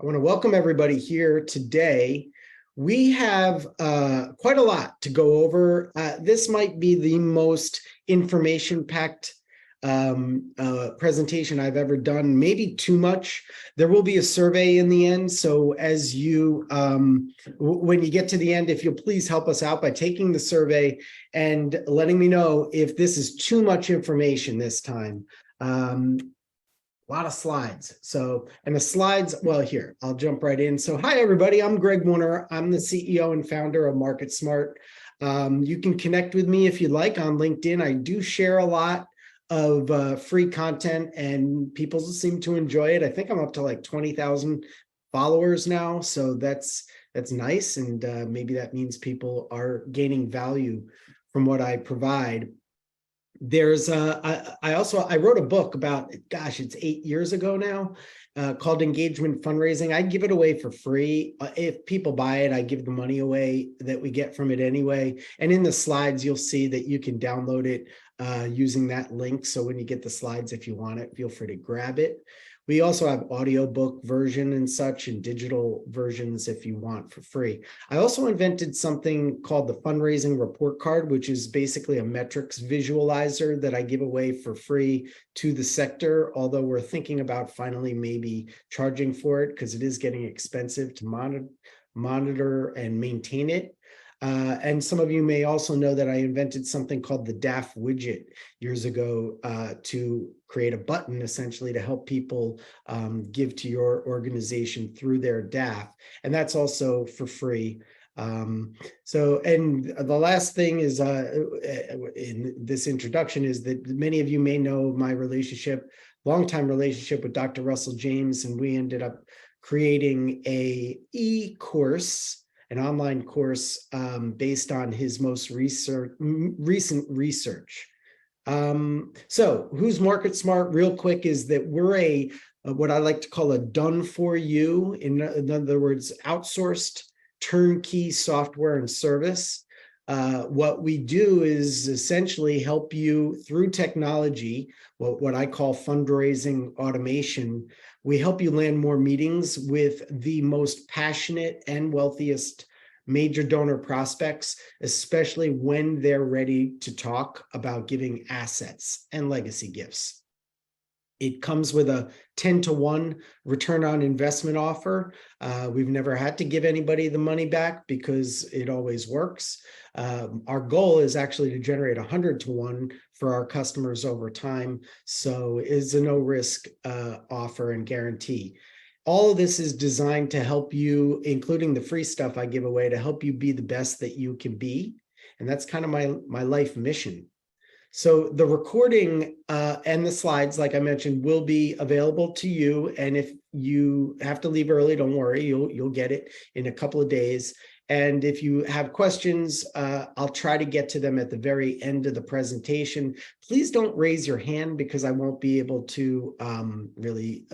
I want to welcome everybody here today. We have quite a lot to go over. This might be the most information-packed presentation I've ever done, maybe too much. There will be a survey in the end. So as you, when you get to the end, if you'll please help us out by taking the survey and letting me know if this is too much information this time. A lot of slides. So, and the slides, well, here, I'll jump right in. So, hi, everybody. I'm Greg Warner. I'm the CEO and founder of MarketSmart. You can connect with me if you'd like on LinkedIn. I do share a lot of free content and people seem to enjoy it. I think I'm up to like 20,000 followers now. So that's nice. And maybe that means people are gaining value from what I provide. There's I wrote a book about, gosh, it's 8 years ago now, called Engagement Fundraising. I give it away for free. If people buy it, I give the money away that we get from it anyway. And in the slides, you'll see that you can download it using that link. So when you get the slides, if you want it, feel free to grab it. We also have audiobook version and such and digital versions if you want for free. I also invented something called the Fundraising Report Card, which is basically a metrics visualizer that I give away for free to the sector, although we're thinking about finally maybe charging for it because it is getting expensive to monitor and maintain it. And some of you may also know that I invented something called the DAF widget years ago to create a button essentially to help people give to your organization through their DAF. And that's also for free. And the last thing is in this introduction is that many of you may know my longtime relationship with Dr. Russell James, and we ended up creating an online course based on his most recent research. So who's MarketSmart? Real quick is that we're what I like to call a done for you, in other words, outsourced turnkey software and service. What we do is essentially help you through technology, what I call fundraising automation. We help you land more meetings with the most passionate and wealthiest major donor prospects, especially when they're ready to talk about giving assets and legacy gifts. It comes with a 10-to-1 return on investment offer. We've never had to give anybody the money back because it always works. Our goal is actually to generate 100-to-1 for our customers over time. So it's a no-risk offer and guarantee. All of this is designed to help you, including the free stuff I give away, to help you be the best that you can be. And that's kind of my life mission. So the recording and the slides, like I mentioned, will be available to you. And if you have to leave early, don't worry, you'll get it in a couple of days. And if you have questions, I'll try to get to them at the very end of the presentation. Please don't raise your hand because I won't be able to really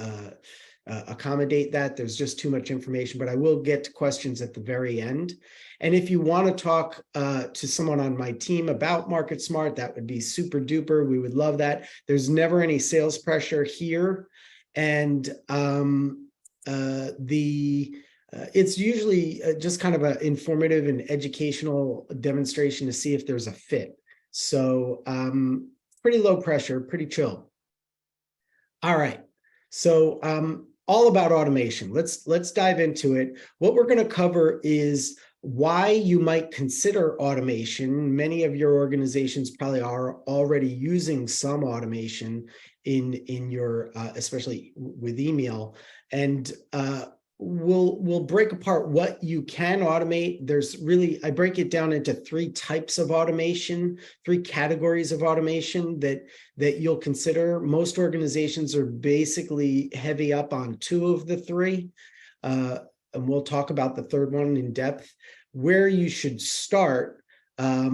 accommodate that. There's just too much information, but I will get to questions at the very end. And if you want to talk to someone on my team about MarketSmart, that would be super duper. We would love that. There's never any sales pressure here. And it's usually just kind of an informative and educational demonstration to see if there's a fit. So pretty low pressure, pretty chill. All right. So all about automation. Let's dive into it. What we're going to cover is why you might consider automation. Many of your organizations probably are already using some automation in your, especially with email, and we'll break apart what you can automate. I break it down into 3 types of automation, 3 categories of automation that you'll consider. Most organizations are basically heavy up on 2 of the 3. And we'll talk about the 3rd one in depth. Where you should start, I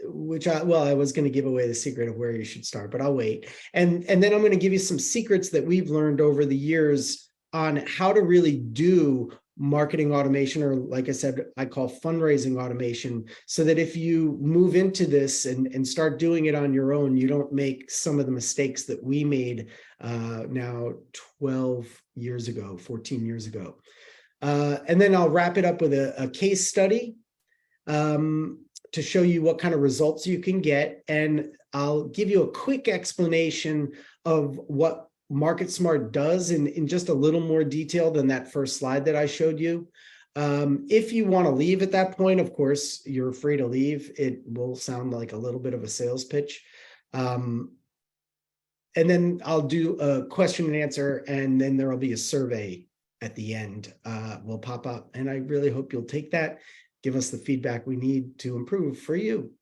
was going to give away the secret of where you should start, but I'll wait. And then I'm going to give you some secrets that we've learned over the years on how to really do marketing automation, or like I said, I call fundraising automation, so that if you move into this and start doing it on your own, you don't make some of the mistakes that we made now 12 years ago, 14 years ago. And then I'll wrap it up with a case study to show you what kind of results you can get. And I'll give you a quick explanation of what MarketSmart does in just a little more detail than that first slide that I showed you. If you want to leave at that point, of course, you're free to leave. It will sound like a little bit of a sales pitch. And then I'll do a question and answer, and then there will be a survey at the end will pop up. And I really hope you'll take that. Give us the feedback we need to improve for you.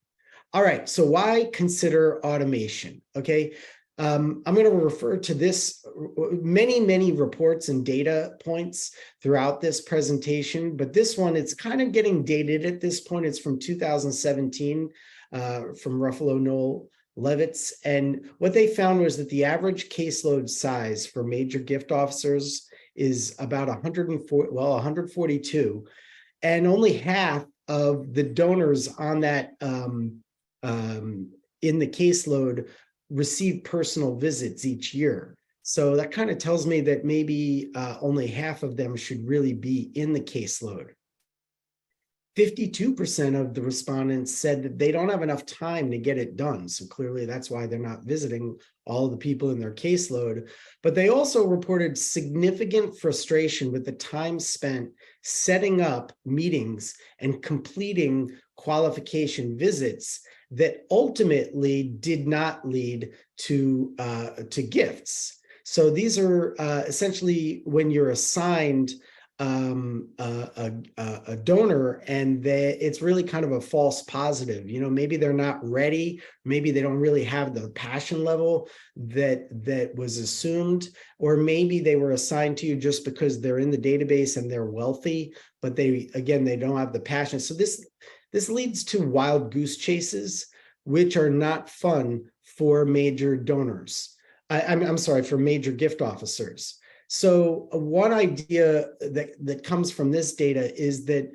All right, so why consider automation? Okay, I'm going to refer to this many reports and data points throughout this presentation, but this one, it's kind of getting dated at this point. It's from 2017 from Ruffalo Noel Levitz, and what they found was that the average caseload size for major gift officers is about 142, and only half of the donors on that in the caseload receive personal visits each year. So that kind of tells me that maybe only half of them should really be in the caseload. 52% of the respondents said that they don't have enough time to get it done. So clearly that's why they're not visiting all the people in their caseload. But they also reported significant frustration with the time spent setting up meetings and completing qualification visits that ultimately did not lead to gifts. So these are essentially when you're assigned a donor, and it's really kind of a false positive. You know, maybe they're not ready, maybe they don't really have the passion level that was assumed, or maybe they were assigned to you just because they're in the database and they're wealthy, but they don't have the passion. So this leads to wild goose chases, which are not fun for major donors. I'm sorry, for major gift officers. So one idea that comes from this data is that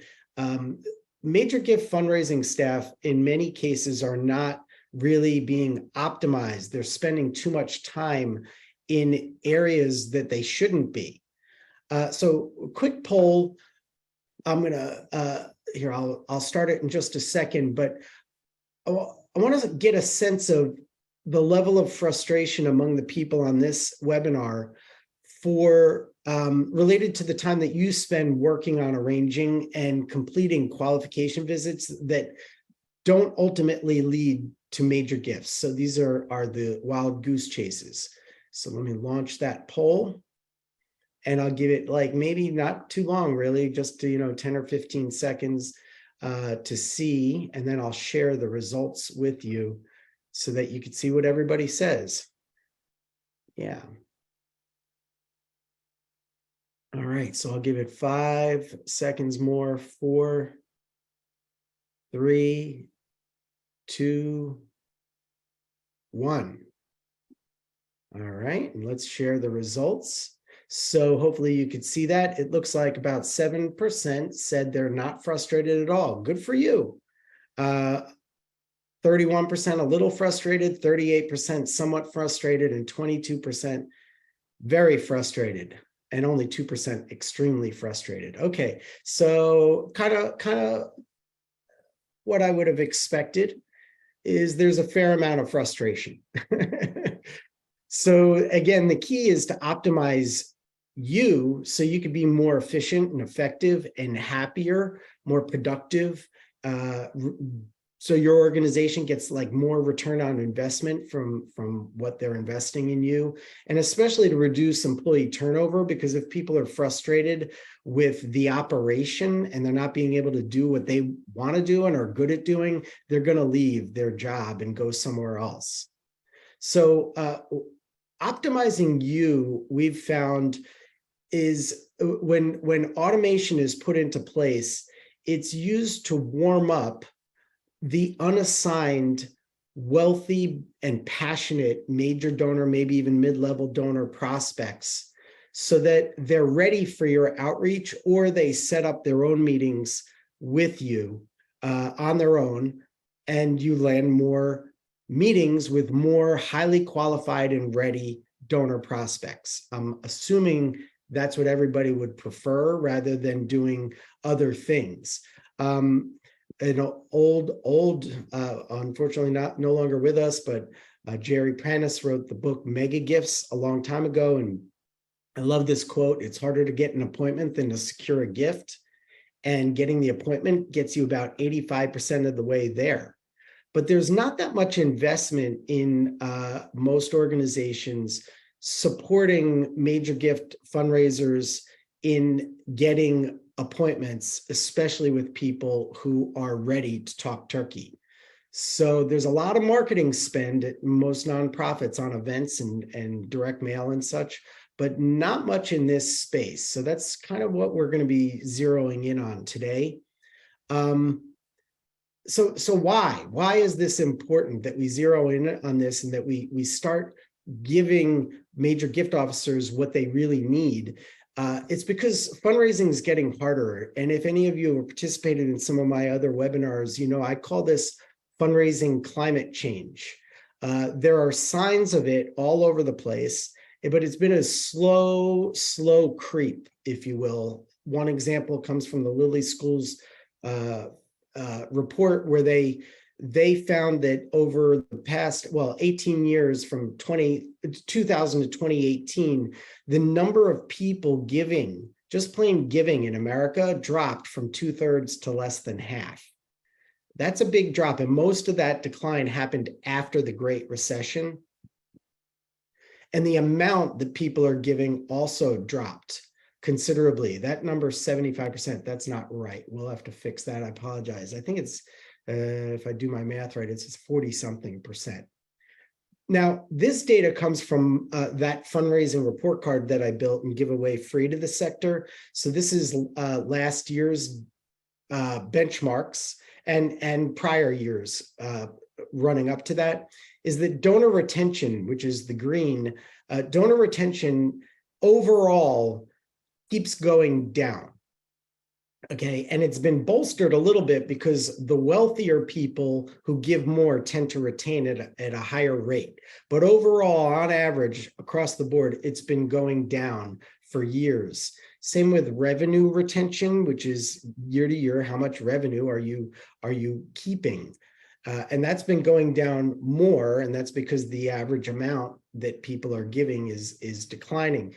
major gift fundraising staff in many cases are not really being optimized. They're spending too much time in areas that they shouldn't be. So a quick poll, I'm gonna, here, I'll start it in just a second, but I want to get a sense of the level of frustration among the people on this webinar for related to the time that you spend working on arranging and completing qualification visits that don't ultimately lead to major gifts. So these are the wild goose chases. So let me launch that poll, and I'll give it like maybe not too long, really, just to 10 or 15 seconds to see, and then I'll share the results with you so that you can see what everybody says. Yeah. All right, so I'll give it 5 seconds more. 4, 3, 2, 1. All right, and let's share the results. So hopefully you could see that. It looks like about 7% said they're not frustrated at all. Good for you. 31% a little frustrated, 38% somewhat frustrated, and 22% very frustrated, and only 2% extremely frustrated. Okay, so kind of what I would have expected is there's a fair amount of frustration. So again, the key is to optimize you so you could be more efficient and effective and happier, more productive. So your organization gets like more return on investment from what they're investing in you, and especially to reduce employee turnover, because if people are frustrated with the operation and they're not being able to do what they want to do and are good at doing, they're going to leave their job and go somewhere else. So optimizing you, we've found, is when automation is put into place, it's used to warm up the unassigned, wealthy and passionate major donor, maybe even mid-level donor prospects, so that they're ready for your outreach, or they set up their own meetings with you on their own, and you land more meetings with more highly qualified and ready donor prospects. I'm assuming that's what everybody would prefer rather than doing other things. Unfortunately no longer with us, but Jerry Prentice wrote the book Mega Gifts a long time ago, and I love this quote: "It's harder to get an appointment than to secure a gift, and getting the appointment gets you about 85% of the way there." But there's not that much investment in most organizations supporting major gift fundraisers in getting appointments, especially with people who are ready to talk turkey. So there's a lot of marketing spend at most nonprofits on events and direct mail and such, but not much in this space. So that's kind of what we're going to be zeroing in on today. So why is this important that we zero in on this and that we start giving major gift officers what they really need? It's because fundraising is getting harder. And if any of you have participated in some of my other webinars, you know, I call this fundraising climate change. There are signs of it all over the place, but it's been a slow creep, if you will. One example comes from the Lilly School's report, where they found that over the past 18 years, from 2000 to 2018, the number of people giving, just plain giving in America, dropped from 2/3 to less than half. That's a big drop, and most of that decline happened after the Great Recession. And the amount that people are giving also dropped considerably. That number is 75%. That's not right. We'll have to fix that. I apologize. I think it's, if I do my math right, it's 40-something%. Now, this data comes from that fundraising report card that I built and give away free to the sector. So this is last year's benchmarks and prior years running up to that. Is that donor retention, which is the green, donor retention overall keeps going down. Okay, and it's been bolstered a little bit because the wealthier people who give more tend to retain it at a higher rate. But overall, on average, across the board, it's been going down for years. Same with revenue retention, which is year to year, how much revenue are you keeping? And that's been going down more, and that's because the average amount that people are giving is declining.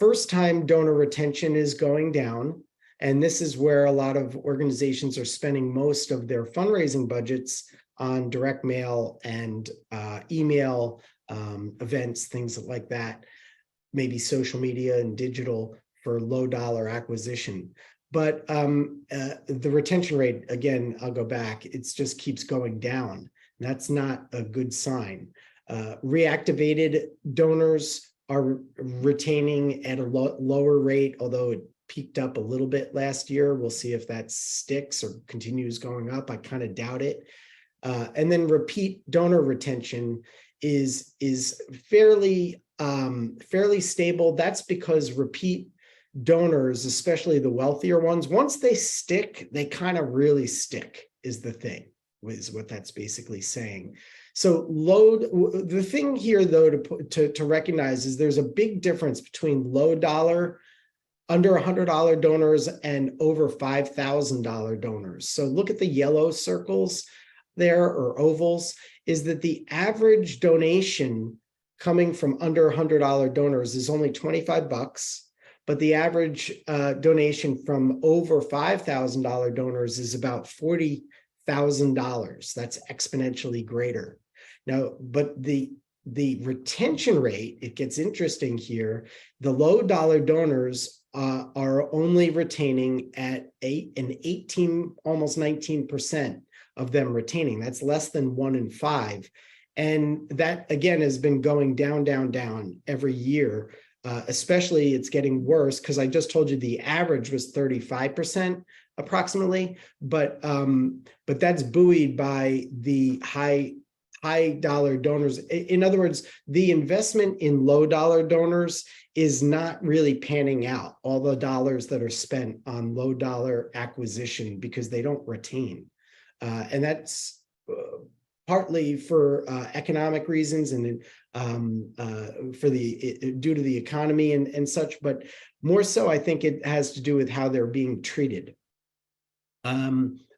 First-time donor retention is going down, and this is where a lot of organizations are spending most of their fundraising budgets on direct mail and email events, things like that, maybe social media and digital for low-dollar acquisition. But the retention rate, again, I'll go back, it just keeps going down. That's not a good sign. Reactivated donors are retaining at a lower rate, although it peaked up a little bit last year. We'll see if that sticks or continues going up. I kind of doubt it. And then repeat donor retention is fairly stable. That's because repeat donors, especially the wealthier ones, once they stick, they kind of really stick, is the thing, is what that's basically saying. So the thing here, though, to recognize is there's a big difference between low dollar, under $100 donors and over $5,000 donors. So look at the yellow circles there, or ovals, is that the average donation coming from under $100 donors is only 25 bucks. But the average donation from over $5,000 donors is about $40,000. That's exponentially greater. Now, but the retention rate, it gets interesting here. The low dollar donors are only retaining at 18, almost 19% of them retaining. That's less than 1 in 5. And that, again, has been going down every year. Especially it's getting worse because I just told you the average was 35% approximately, but that's buoyed by the high high dollar donors. In other words, the investment in low dollar donors is not really panning out, all the dollars that are spent on low dollar acquisition, because they don't retain. And that's partly for economic reasons and for due to the economy and such, but more so, I think it has to do with how they're being treated.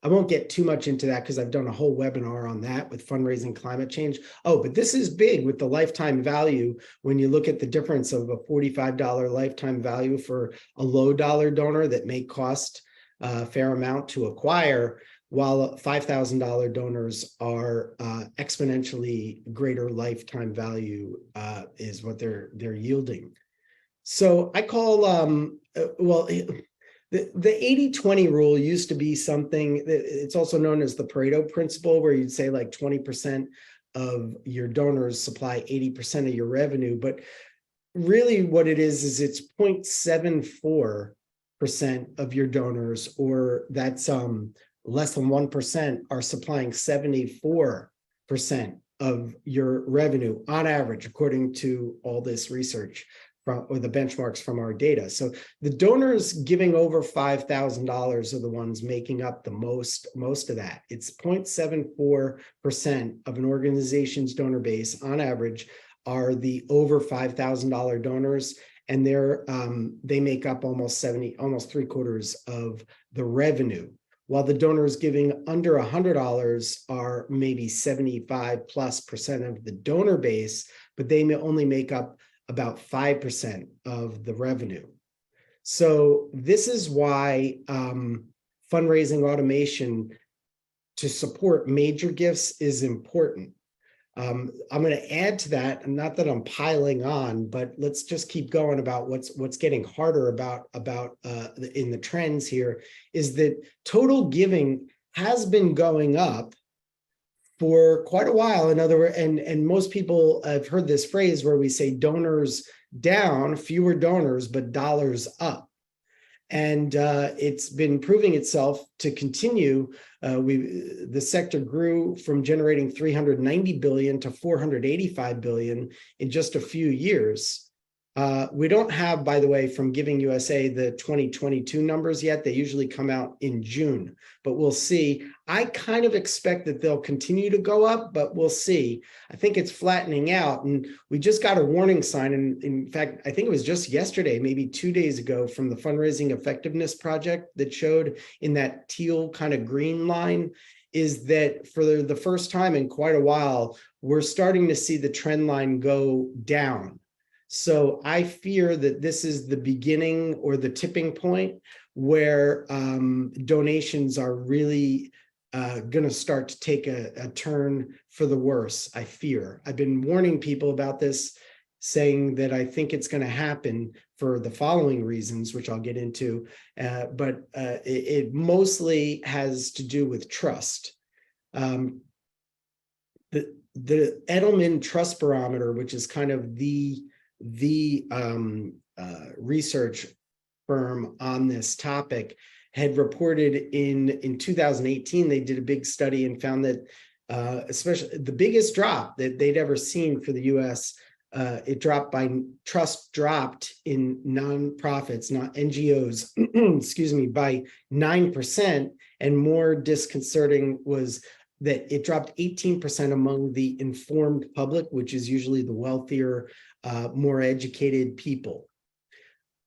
I won't get too much into that because I've done a whole webinar on that with fundraising climate change. Oh, but this is big with the lifetime value. When you look at the difference of a $45 lifetime value for a low dollar donor that may cost a fair amount to acquire, while $5,000 donors are exponentially greater lifetime value is what they're yielding. So I call, the 80-20 rule used to be something that it's also known as the Pareto principle, where you'd say like 20% of your donors supply 80% of your revenue. But really what it is it's 0.74% of your donors, or that's less than 1%, are supplying 74% of your revenue on average, according to all this research or the benchmarks from our data. So the donors giving over $5,000 are the ones making up the most of that. It's 0.74% of an organization's donor base on average are the over $5,000 donors, and they make up almost 3/4 of the revenue, while the donors giving under $100 are maybe 75+% of the donor base, but they may only make up about 5% of the revenue. So this is why fundraising automation to support major gifts is important. I'm going to add to that, and not that I'm piling on, but let's just keep going about what's getting harder about in the trends here, is that total giving has been going up for quite a while. In other words, and most people have heard this phrase where we say donors down, fewer donors, but dollars up. And it's been proving itself to continue. The sector grew from generating $390 billion to $485 billion in just a few years. We don't have, by the way, from Giving USA, the 2022 numbers yet. They usually come out in June, but we'll see. I kind of expect that they'll continue to go up, but we'll see. I think it's flattening out, and we just got a warning sign. And in fact, I think it was just yesterday, maybe 2 days ago, from the Fundraising Effectiveness Project that showed in that teal kind of green line, is that for the first time in quite a while, we're starting to see the trend line go down. So I fear that this is the beginning or the tipping point where donations are really going to start to take a turn for the worse, I fear. I've been warning people about this, saying that I think it's going to happen for the following reasons, which I'll get into, but it mostly has to do with trust. The Edelman Trust Barometer, which is kind of the research firm on this topic, had reported in 2018, they did a big study and found that especially the biggest drop that they'd ever seen for the US, trust dropped in nonprofits, not NGOs, excuse me, by 9%. And more disconcerting was that it dropped 18% among the informed public, which is usually the wealthier, more educated people.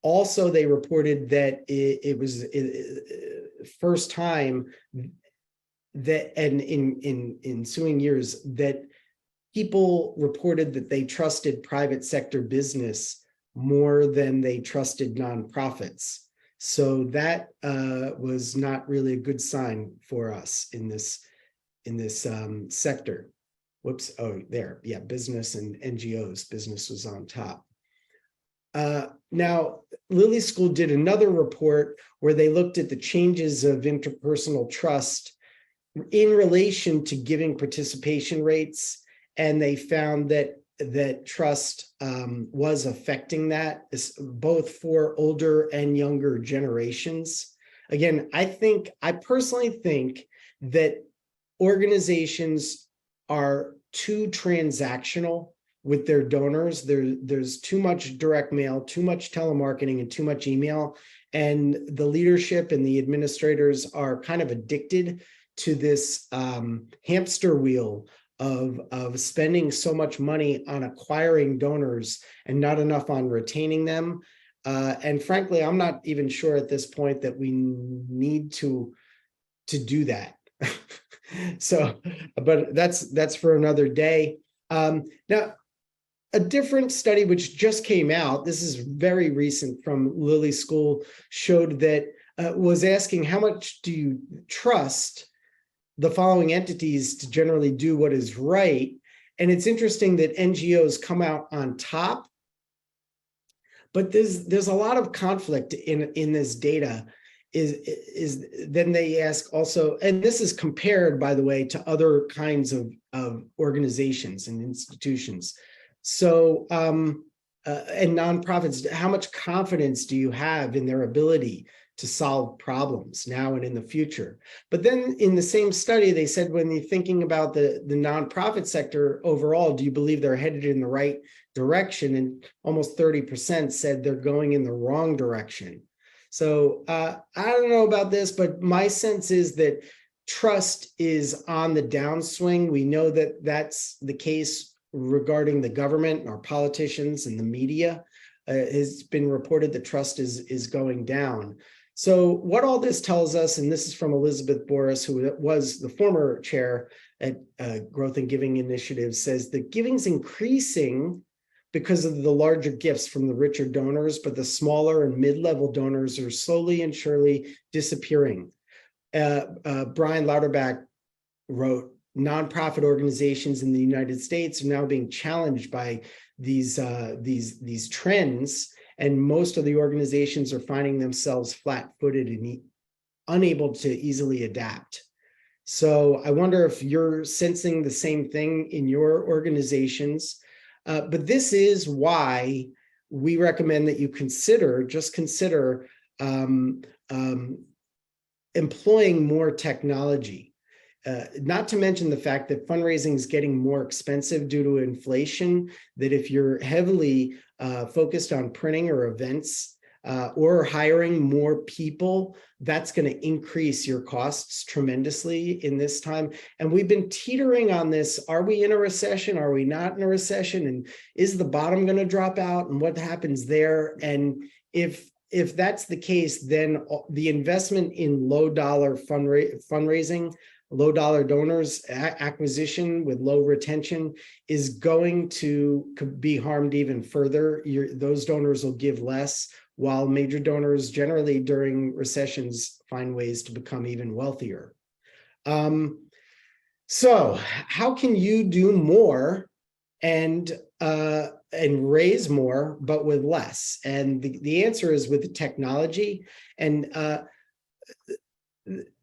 Also, they reported that it was first time that, and in ensuing years, that people reported that they trusted private sector business more than they trusted nonprofits. So that was not really a good sign for us in this sector. Whoops, oh, there, yeah, business and NGOs, business was on top. Now, Lilly School did another report where they looked at the changes of interpersonal trust in relation to giving participation rates, and they found that trust was affecting that, both for older and younger generations. Again, I personally think that organizations are too transactional with their donors. There's too much direct mail, too much telemarketing, and too much email. And the leadership and the administrators are kind of addicted to this hamster wheel of spending so much money on acquiring donors and not enough on retaining them. And frankly, I'm not even sure at this point that we need to do that. So, but that's for another day. Now, a different study which just came out, this is very recent from Lilly School, showed that was asking how much do you trust the following entities to generally do what is right. And it's interesting that NGOs come out on top, but there's a lot of conflict in this data. Is then they ask also, and this is compared, by the way, to other kinds of organizations and institutions. So, and nonprofits, how much confidence do you have in their ability to solve problems now and in the future? But then in the same study, they said, when you're thinking about the nonprofit sector overall, do you believe they're headed in the right direction? And almost 30% said they're going in the wrong direction. So I don't know about this, but my sense is that trust is on the downswing. We know that that's the case regarding the government, our politicians, and the media. It's been reported that trust is going down. So what all this tells us, and this is from Elizabeth Boris, who was the former chair at Growth and Giving Initiative, says that giving's increasing because of the larger gifts from the richer donors, but the smaller and mid-level donors are slowly and surely disappearing. Brian Lauterbach wrote, nonprofit organizations in the United States are now being challenged by these trends, and most of the organizations are finding themselves flat-footed and unable to easily adapt. So I wonder if you're sensing the same thing in your organizations. But this is why we recommend that you consider employing more technology. Not to mention the fact that fundraising is getting more expensive due to inflation, that if you're heavily focused on printing or events or hiring more people, that's going to increase your costs tremendously in this time. And we've been teetering on this. Are we in a recession? Are we not in a recession? And is the bottom going to drop out? And what happens there? And if that's the case, then the investment in low dollar fundraising, low dollar donors acquisition with low retention is going to be harmed even further. Those donors will give less, while major donors generally during recessions find ways to become even wealthier. So how can you do more and raise more, but with less? And the answer is with the technology. And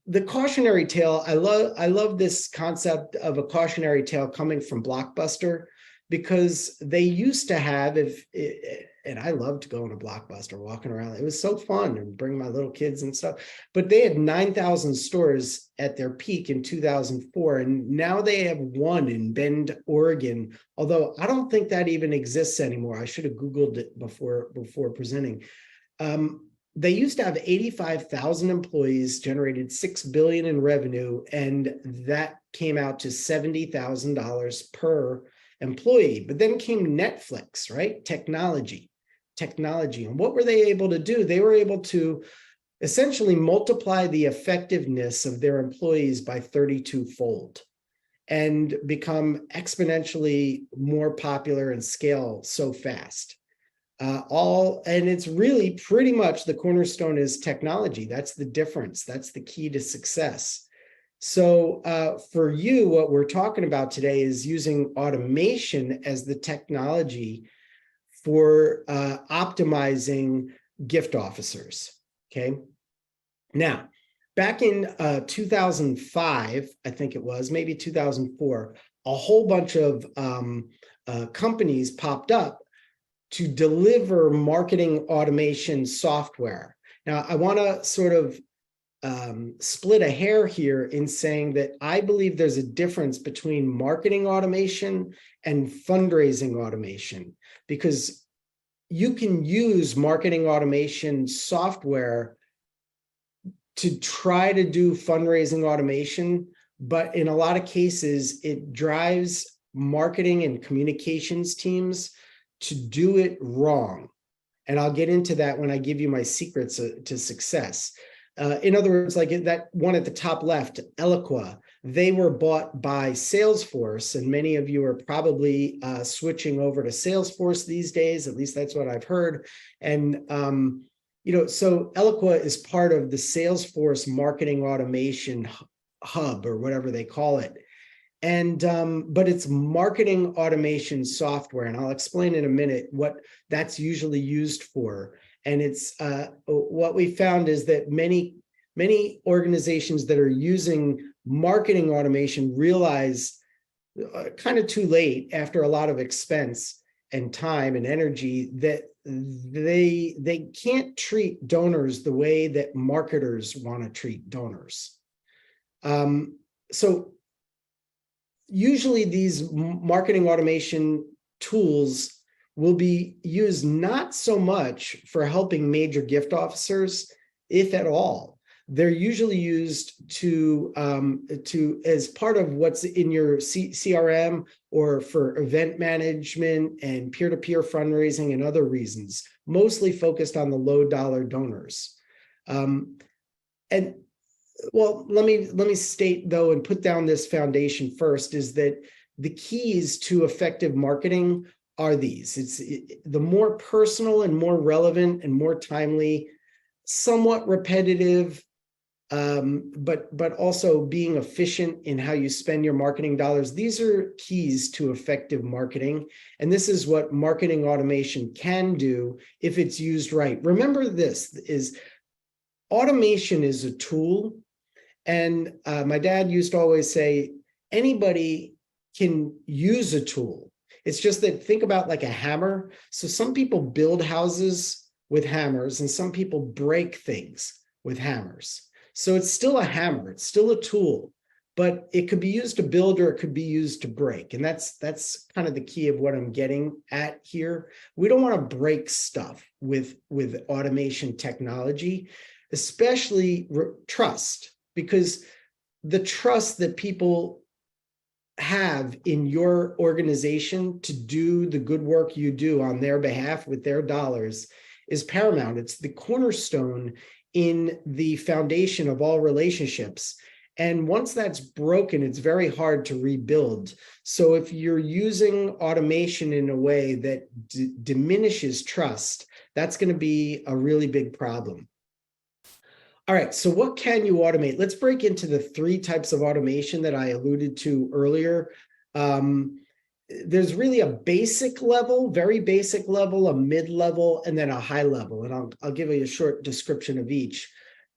the cautionary tale, I love this concept of a cautionary tale coming from Blockbuster, because they used to have, and I loved going to Blockbuster, walking around. It was so fun, and bring my little kids and stuff. But they had 9,000 stores at their peak in 2004, and now they have one in Bend, Oregon. Although I don't think that even exists anymore. I should have Googled it before presenting. They used to have 85,000 employees, generated $6 billion in revenue, and that came out to $70,000 per employee. But then came Netflix, right? Technology. And what were they able to do? They were able to essentially multiply the effectiveness of their employees by 32-fold and become exponentially more popular and scale so fast. And it's really pretty much the cornerstone is technology. That's the difference. That's the key to success. So for you, what we're talking about today is using automation as the technology for optimizing gift officers. Okay. Now, back in 2005, I think it was, maybe 2004, a whole bunch of companies popped up to deliver marketing automation software. Now, I want to sort of split a hair here in saying that I believe there's a difference between marketing automation and fundraising automation, because you can use marketing automation software to try to do fundraising automation, but in a lot of cases, it drives marketing and communications teams to do it wrong. And I'll get into that when I give you my secrets to success. In other words, like that one at the top left, Eloqua, they were bought by Salesforce, and many of you are probably switching over to Salesforce these days. At least that's what I've heard. And so Eloqua is part of the Salesforce marketing automation hub, or whatever they call it. And but it's marketing automation software, and I'll explain in a minute what that's usually used for. And it's what we found is that many organizations that are using marketing automation realize kind of too late, after a lot of expense and time and energy, that they can't treat donors the way that marketers want to treat donors. So usually these marketing automation tools will be used not so much for helping major gift officers, if at all. They're usually used to as part of what's in your CRM, or for event management and peer-to-peer fundraising and other reasons, mostly focused on the low dollar donors. And well, let me state though, and put down this foundation first, is that the keys to effective marketing are these. The more personal and more relevant and more timely, somewhat repetitive, but also being efficient in how you spend your marketing dollars. These are keys to effective marketing. And this is what marketing automation can do if it's used right. Remember, this is automation is a tool. And my dad used to always say, anybody can use a tool. It's just that, think about like a hammer. So some people build houses with hammers, and some people break things with hammers. So it's still a hammer, it's still a tool, but it could be used to build, or it could be used to break. And that's kind of the key of what I'm getting at here. We don't want to break stuff with automation technology, especially trust, because the trust that people have in your organization to do the good work you do on their behalf with their dollars is paramount. It's the cornerstone in the foundation of all relationships. And once that's broken, it's very hard to rebuild. So if you're using automation in a way that diminishes trust, that's going to be a really big problem. All right, so what can you automate? Let's break into the three types of automation that I alluded to earlier. There's really a basic level, very basic level, a mid-level, and then a high level. And I'll give you a short description of each.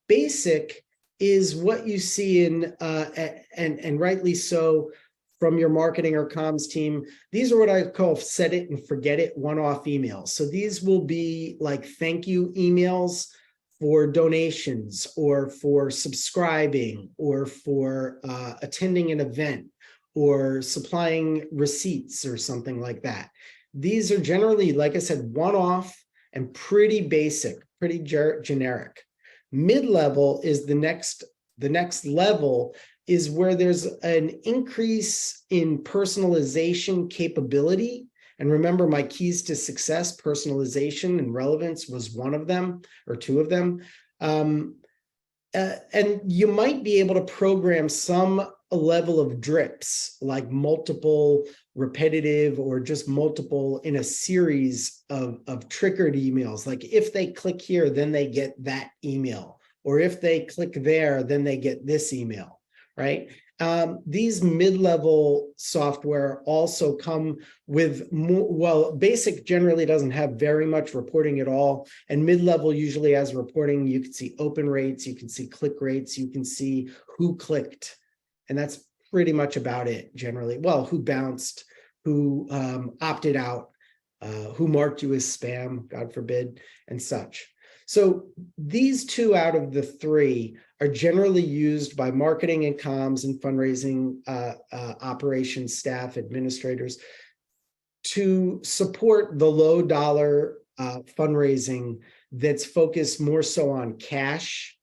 Basic is what you see in, and rightly so, from your marketing or comms team. These are what I call set it and forget it one-off emails. So these will be like thank you emails for donations, or for subscribing, or for attending an event, or supplying receipts, or something like that. These are generally, like I said, one-off and pretty basic, pretty generic. Mid-level is the next level, is where there's an increase in personalization capability. And remember, my keys to success, personalization and relevance, was one of them, or two of them. And you might be able to program some level of drips, like multiple repetitive, or just multiple in a series of triggered emails. Like if they click here, then they get that email. Or if they click there, then they get this email, right? These mid-level software also come with more, well, basic generally doesn't have very much reporting at all. And mid-level usually has reporting. You can see open rates, you can see click rates, you can see who clicked. And that's pretty much about it generally. Well, who bounced, who opted out, who marked you as spam, God forbid, and such. So these two out of the three are generally used by marketing and comms and fundraising operations staff, administrators, to support the low dollar fundraising that's focused more so on cash,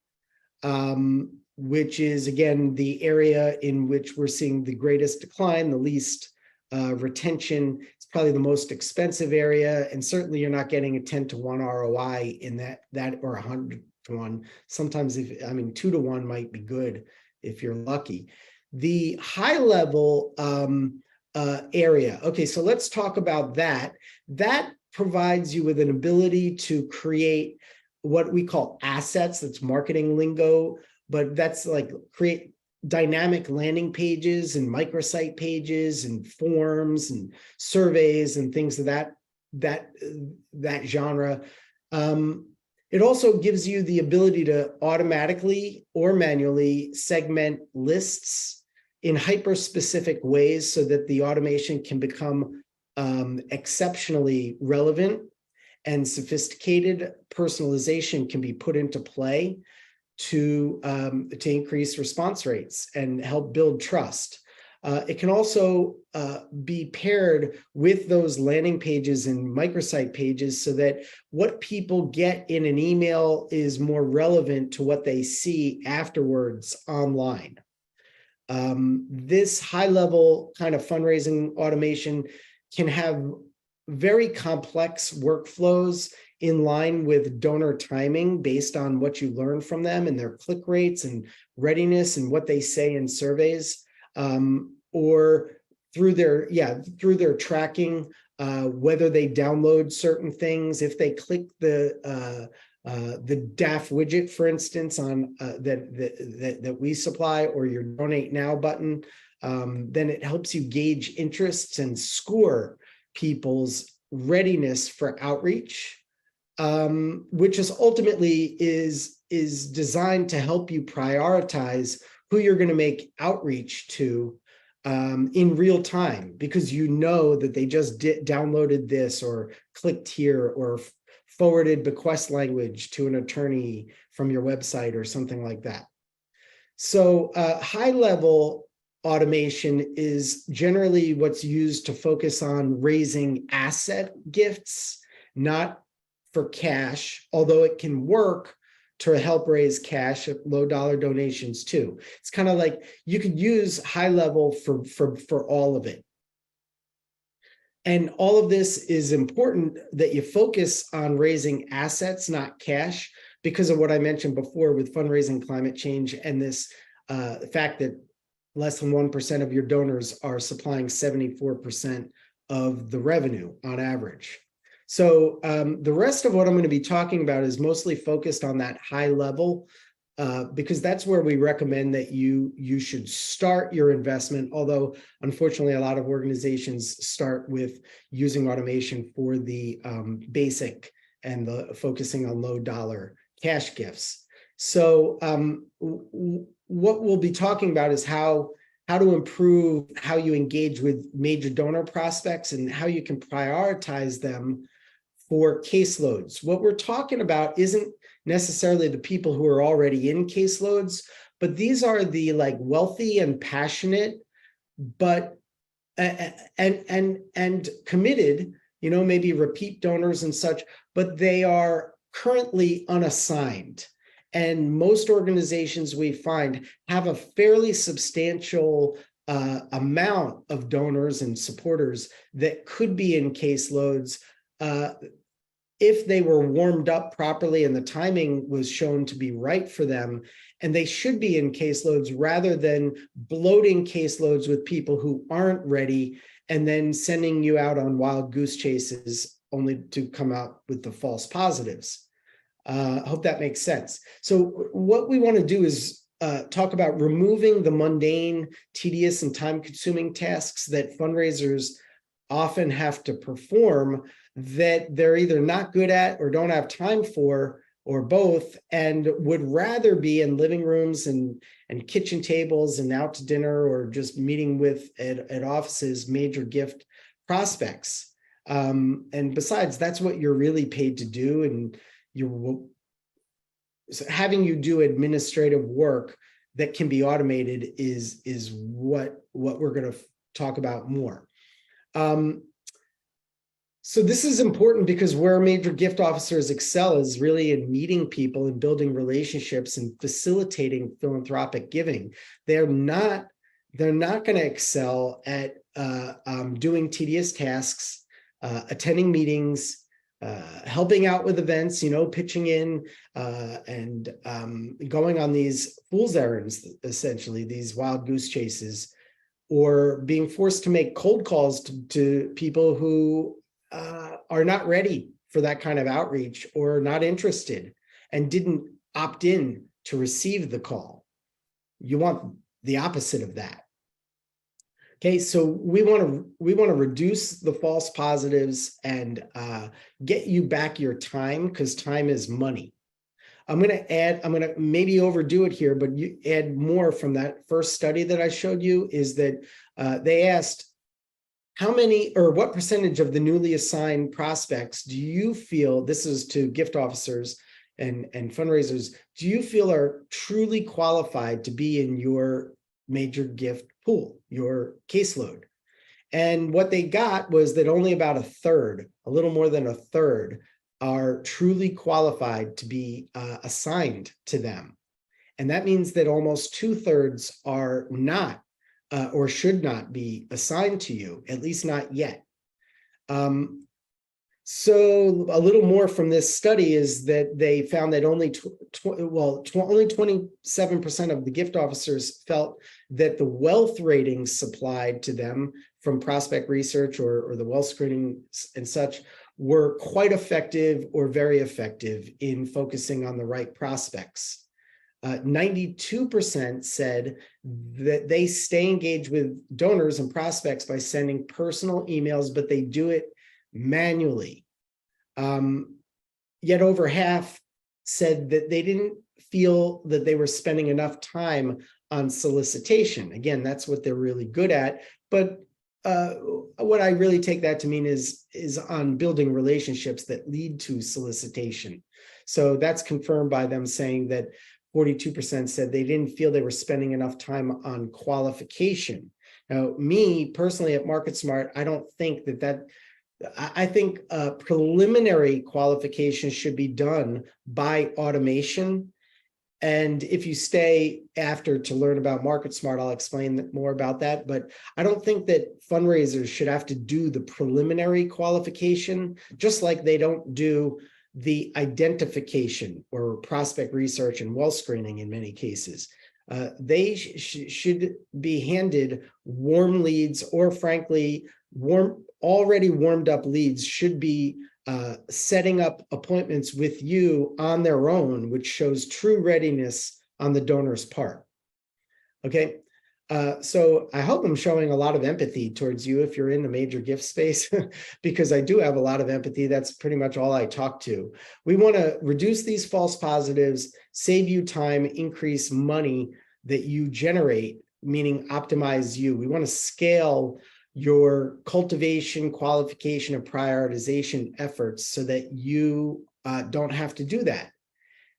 which is, again, the area in which we're seeing the greatest decline, the least retention. It's probably the most expensive area, and certainly you're not getting a 10-to-1 ROI in that or 100-to-1. Sometimes, 2-to-1 might be good if you're lucky. The high level area. Okay, so let's talk about that. That provides you with an ability to create what we call assets. That's marketing lingo, but that's like create dynamic landing pages and microsite pages and forms and surveys and things of that genre. It also gives you the ability to automatically or manually segment lists in hyper-specific ways so that the automation can become exceptionally relevant and sophisticated. Personalization can be put into play to increase response rates and help build trust. It can also be paired with those landing pages and microsite pages so that what people get in an email is more relevant to what they see afterwards online. This high-level kind of fundraising automation can have very complex workflows in line with donor timing based on what you learn from them and their click rates and readiness and what they say in surveys, or through their tracking, whether they download certain things, if they click the DAF widget, for instance, on that we supply, or your Donate Now button, then it helps you gauge interests and score people's readiness for outreach, which is ultimately is designed to help you prioritize who you're going to make outreach to in real time, because you know that they just downloaded this or clicked here or forwarded bequest language to an attorney from your website or something like that. So high-level automation is generally what's used to focus on raising asset gifts, not for cash, although it can work to help raise cash at low dollar donations too. It's kind of like you could use high level for all of it. And all of this is important that you focus on raising assets, not cash, because of what I mentioned before with fundraising climate change and this fact that less than 1% of your donors are supplying 74% of the revenue on average. So the rest of what I'm going to be talking about is mostly focused on that high level, because that's where we recommend that you should start your investment. Although, unfortunately, a lot of organizations start with using automation for the basic and the focusing on low dollar cash gifts. So what we'll be talking about is how to improve how you engage with major donor prospects and how you can prioritize them for caseloads. What we're talking about isn't necessarily the people who are already in caseloads, but these are the like wealthy and passionate, but and committed, maybe repeat donors and such, but they are currently unassigned. And most organizations we find have a fairly substantial amount of donors and supporters that could be in caseloads if they were warmed up properly and the timing was shown to be right for them. And they should be in caseloads rather than bloating caseloads with people who aren't ready and then sending you out on wild goose chases only to come out with the false positives. I hope that makes sense. So what we want to do is talk about removing the mundane, tedious, and time-consuming tasks that fundraisers often have to perform that they're either not good at or don't have time for, or both, and would rather be in living rooms and kitchen tables and out to dinner or just meeting with at offices major gift prospects. And besides, that's what you're really paid to do, and having you do administrative work that can be automated is what we're going to talk about more. So this is important because where major gift officers excel is really in meeting people and building relationships and facilitating philanthropic giving. They're not going to excel at doing tedious tasks, attending meetings, helping out with events, pitching in and going on these fool's errands, essentially, these wild goose chases, or being forced to make cold calls to people who are not ready for that kind of outreach or not interested and didn't opt in to receive the call. You want the opposite of that. Okay, so we want to reduce the false positives and get you back your time, because time is money. I'm going to maybe overdo it here, but you add more from that first study that I showed you. Is that they asked, how many or what percentage of the newly assigned prospects do you feel, this is to gift officers and fundraisers, do you feel are truly qualified to be in your major gift pool, your caseload? And what they got was that only about a third, a little more than a third, are truly qualified to be assigned to them. And that means that almost 2/3 are not or should not be assigned to you, at least not yet. So a little more from this study is that they found that only 27% of the gift officers felt that the wealth ratings supplied to them from prospect research or the wealth screening and such were quite effective or very effective in focusing on the right prospects. 92% said that they stay engaged with donors and prospects by sending personal emails, but they do it manually. Yet over half said that they didn't feel that they were spending enough time on solicitation. Again, that's what they're really good at. But what I really take that to mean is on building relationships that lead to solicitation. So that's confirmed by them saying that 42% said they didn't feel they were spending enough time on qualification. Now, me personally at MarketSmart, I don't think that I think preliminary qualification should be done by automation. And if you stay after to learn about MarketSmart, I'll explain more about that. But I don't think that fundraisers should have to do the preliminary qualification, just like they don't do the identification or prospect research and wealth screening in many cases. They should be handed warm leads, or frankly, already warmed up leads should be setting up appointments with you on their own, which shows true readiness on the donor's part. Okay, so I hope I'm showing a lot of empathy towards you if you're in the major gift space, because I do have a lot of empathy. That's pretty much all I talk to. We want to reduce these false positives, save you time, increase money that you generate, meaning optimize you. We want to scale your cultivation, qualification, and prioritization efforts so that you don't have to do that.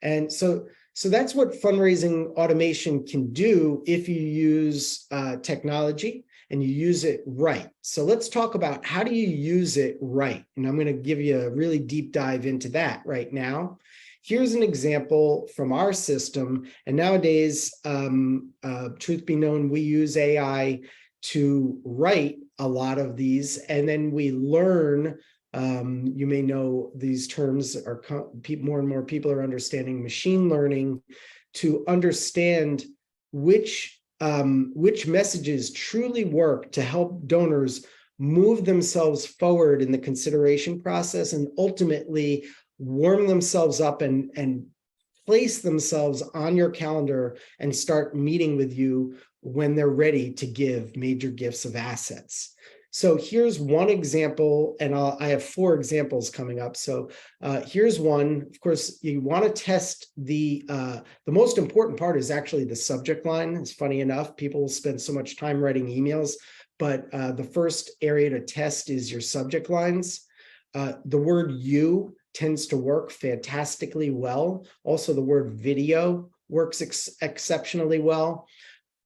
And so that's what fundraising automation can do if you use technology and you use it right. So let's talk about how do you use it right? And I'm going to give you a really deep dive into that right now. Here's an example from our system. And nowadays, truth be known, we use AI to write a lot of these, and then we learn. You may know these terms are more and more people are understanding machine learning to understand which messages truly work to help donors move themselves forward in the consideration process and ultimately warm themselves up and place themselves on your calendar and start meeting with you when they're ready to give major gifts of assets. So here's one example, and I have 4 examples coming up. So here's one. Of course, you want to test the most important part is actually the subject line. It's funny enough, people spend so much time writing emails, but the first area to test is your subject lines. The word "you" tends to work fantastically well. Also, the word video works exceptionally well.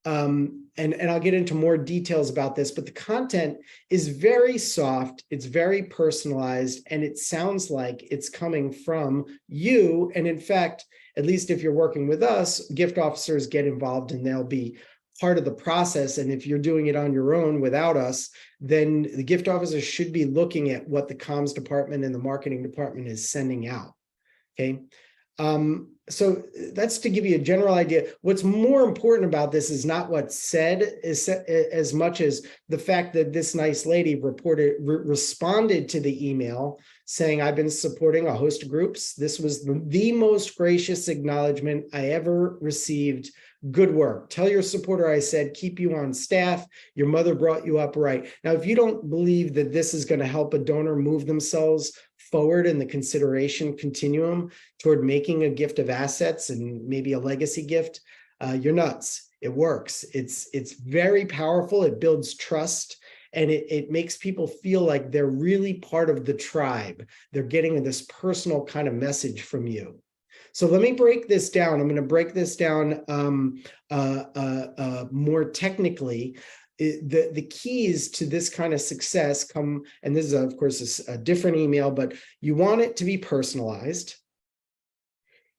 And I'll get into more details about this, but the content is very soft, it's very personalized, and it sounds like it's coming from you. And in fact, at least if you're working with us, gift officers get involved and they'll be part of the process. And if you're doing it on your own without us, then the gift officer should be looking at what the comms department and the marketing department is sending out. Okay. So that's to give you a general idea. What's more important about this is not what's said as much as the fact that this nice lady responded to the email saying, I've been supporting a host of groups. This was the most gracious acknowledgement I ever received. Good work. Tell your supporter I said, keep you on staff. Your mother brought you up right. Now, if you don't believe that this is going to help a donor move themselves forward in the consideration continuum toward making a gift of assets and maybe a legacy gift, you're nuts. It works. It's very powerful. It builds trust, and it makes people feel like they're really part of the tribe. They're getting this personal kind of message from you. So let me break this down. I'm going to break this down more technically. The keys to this kind of success come, and this is of course a different email, but you want it to be personalized.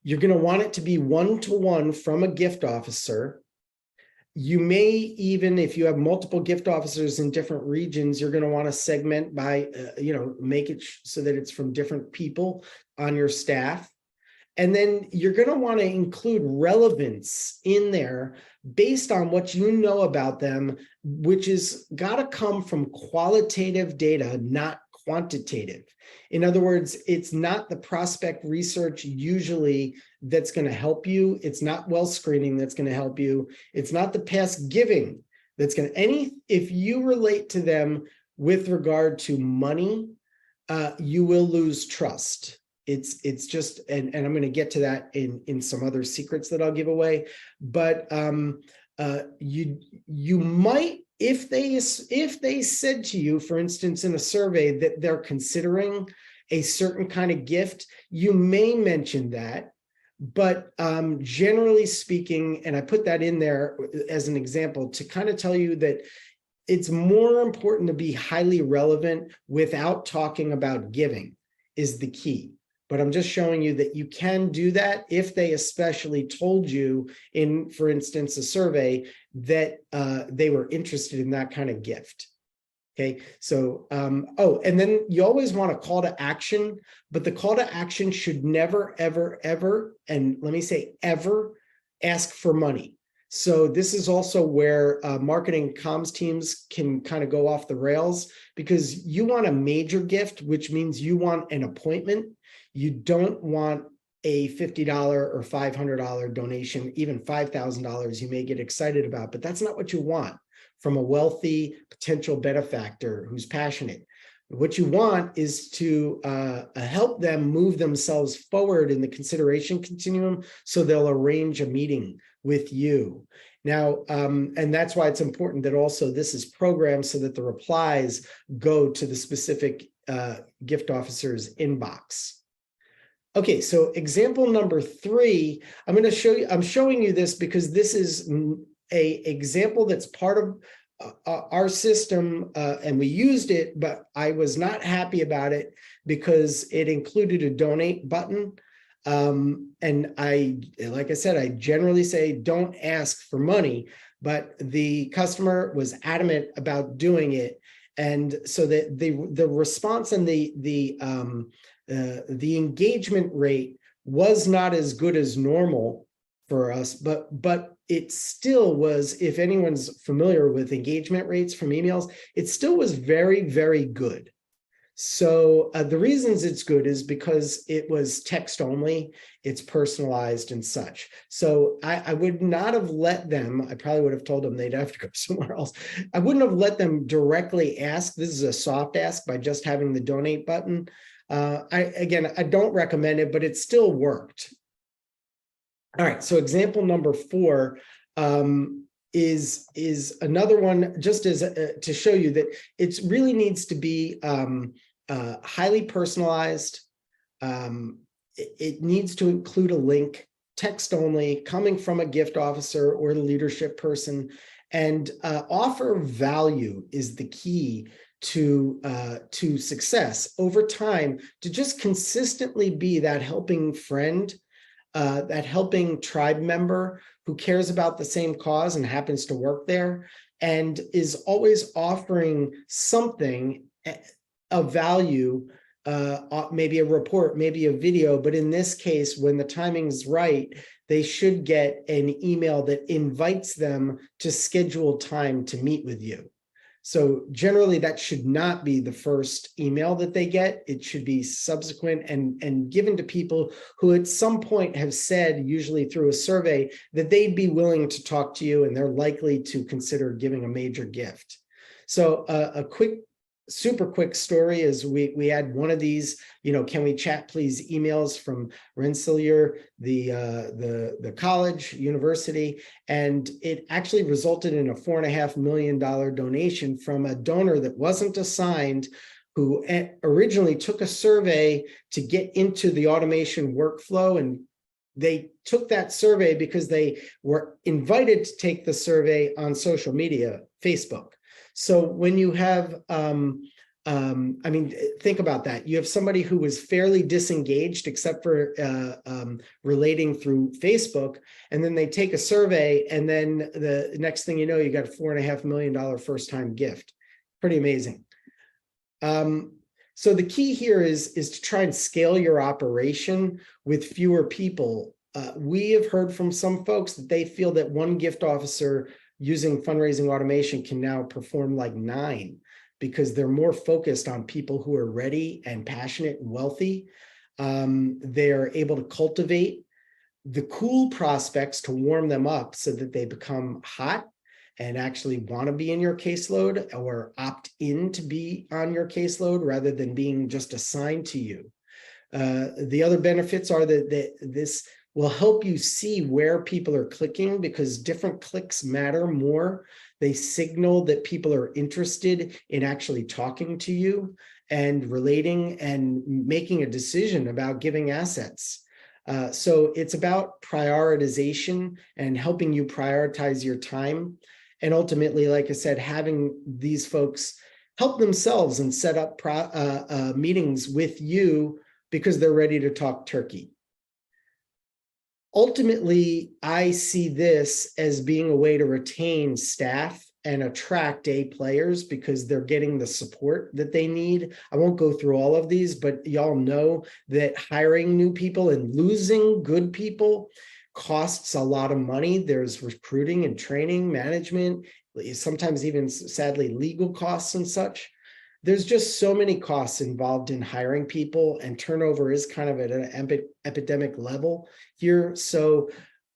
You're going to want it to be one-to-one from a gift officer. You may even, if you have multiple gift officers in different regions, you're going to want to segment by, make it so that it's from different people on your staff. And then you're going to want to include relevance in there based on what you know about them, which is got to come from qualitative data, not quantitative. In other words, it's not the prospect research usually that's going to help you. It's not wealth screening that's going to help you. It's not the past giving that's going to, if you relate to them with regard to money, you will lose trust. It's just, and I'm going to get to that in some other secrets that I'll give away, but you might, if they said to you, for instance, in a survey that they're considering a certain kind of gift, you may mention that. But generally speaking, and I put that in there as an example to kind of tell you that it's more important to be highly relevant without talking about giving is the key. But I'm just showing you that you can do that if they especially told you in, for instance, a survey that they were interested in that kind of gift. Okay, so, and then you always want a call to action, but the call to action should never, ever, ever, and let me say ever, ask for money. So this is also where marketing comms teams can kind of go off the rails, because you want a major gift, which means you want an appointment. You don't want a $50 or $500 donation, even $5,000 you may get excited about, but that's not what you want from a wealthy potential benefactor who's passionate. What you want is to help them move themselves forward in the consideration continuum, so they'll arrange a meeting with you. Now, and that's why it's important that also this is programmed so that the replies go to the specific gift officer's inbox. Okay, so example number 3, I'm going to show you, I'm showing you this because this is a example that's part of our system, and we used it, but I was not happy about it because it included a donate button. And like I said, I generally say don't ask for money, but the customer was adamant about doing it. And so that the response and the engagement rate was not as good as normal for us, but it still was, if anyone's familiar with engagement rates from emails, it still was very, very good. So the reasons it's good is because it was text only, it's personalized and such. So I would not have let them, I probably would have told them they'd have to go somewhere else. I wouldn't have let them directly ask. This is a soft ask by just having the donate button. I don't recommend it, but it still worked. All right, so example number 4 is another one, just as to show you that it really needs to be highly personalized, it needs to include a link, text only, coming from a gift officer or the leadership person, and offer value is the key to success over time, to just consistently be that helping friend, that helping tribe member who cares about the same cause and happens to work there and is always offering something of value, maybe a report, maybe a video, but in this case, when the timing is right, they should get an email that invites them to schedule time to meet with you. So generally that should not be the first email that they get. It should be subsequent and given to people who at some point have said, usually through a survey, that they'd be willing to talk to you and they're likely to consider giving a major gift. So a quick, super quick story is we had one of these, can we chat please emails from Rensselaer, the college, university, and it actually resulted in a $4.5 million donation from a donor that wasn't assigned, who originally took a survey to get into the automation workflow, and they took that survey because they were invited to take the survey on social media, Facebook. So when you have, think about that. You have somebody who was fairly disengaged, except for relating through Facebook, and then they take a survey, and then the next thing you know, you got a $4.5 million first-time gift. Pretty amazing. So the key here is to try and scale your operation with fewer people. We have heard from some folks that they feel that one gift officer using fundraising automation can now perform like 9, because they're more focused on people who are ready and passionate and wealthy. They're able to cultivate the cool prospects to warm them up so that they become hot and actually want to be in your caseload or opt in to be on your caseload rather than being just assigned to you. The other benefits are that this will help you see where people are clicking, because different clicks matter more. They signal that people are interested in actually talking to you and relating and making a decision about giving assets. So it's about prioritization and helping you prioritize your time. And ultimately, like I said, having these folks help themselves and set up meetings with you because they're ready to talk turkey. Ultimately, I see this as being a way to retain staff and attract A players because they're getting the support that they need. I won't go through all of these, but y'all know that hiring new people and losing good people costs a lot of money. There's recruiting and training, management, sometimes even sadly legal costs and such. There's just so many costs involved in hiring people, and turnover is kind of at an epidemic level here. So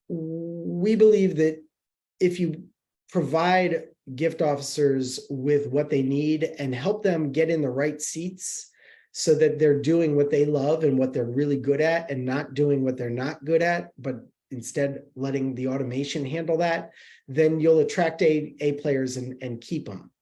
we believe that if you provide gift officers with what they need and help them get in the right seats so that they're doing what they love and what they're really good at and not doing what they're not good at, but instead letting the automation handle that, then you'll attract A players and keep them.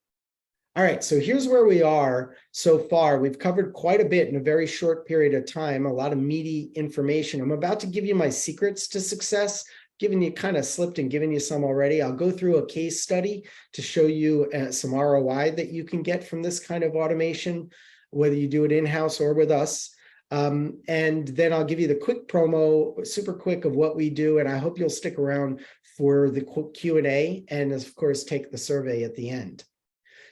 All right, so here's where we are so far. We've covered quite a bit in a very short period of time, a lot of meaty information. I'm about to give you my secrets to success, giving you kind of slipped and giving you some already. I'll go through a case study to show you some ROI that you can get from this kind of automation, whether you do it in-house or with us. And then I'll give you the quick promo, super quick, of what we do. And I hope you'll stick around for the Q&A and, of course, take the survey at the end.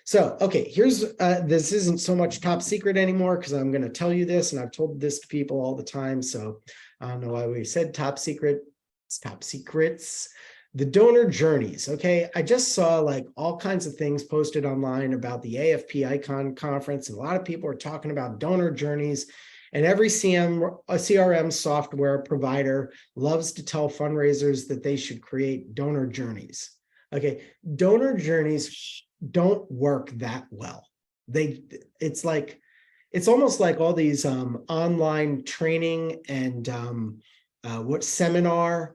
So, okay, here's, this isn't so much top secret anymore because I'm going to tell you this, and I've told this to people all the time. So I don't know why we said top secret. It's top secrets. The donor journeys. Okay, I just saw like all kinds of things posted online about the AFP Icon conference, and a lot of people are talking about donor journeys. And every CRM software provider loves to tell fundraisers that they should create donor journeys. Okay, donor journeys don't work that well. It's almost like all these online training and what seminar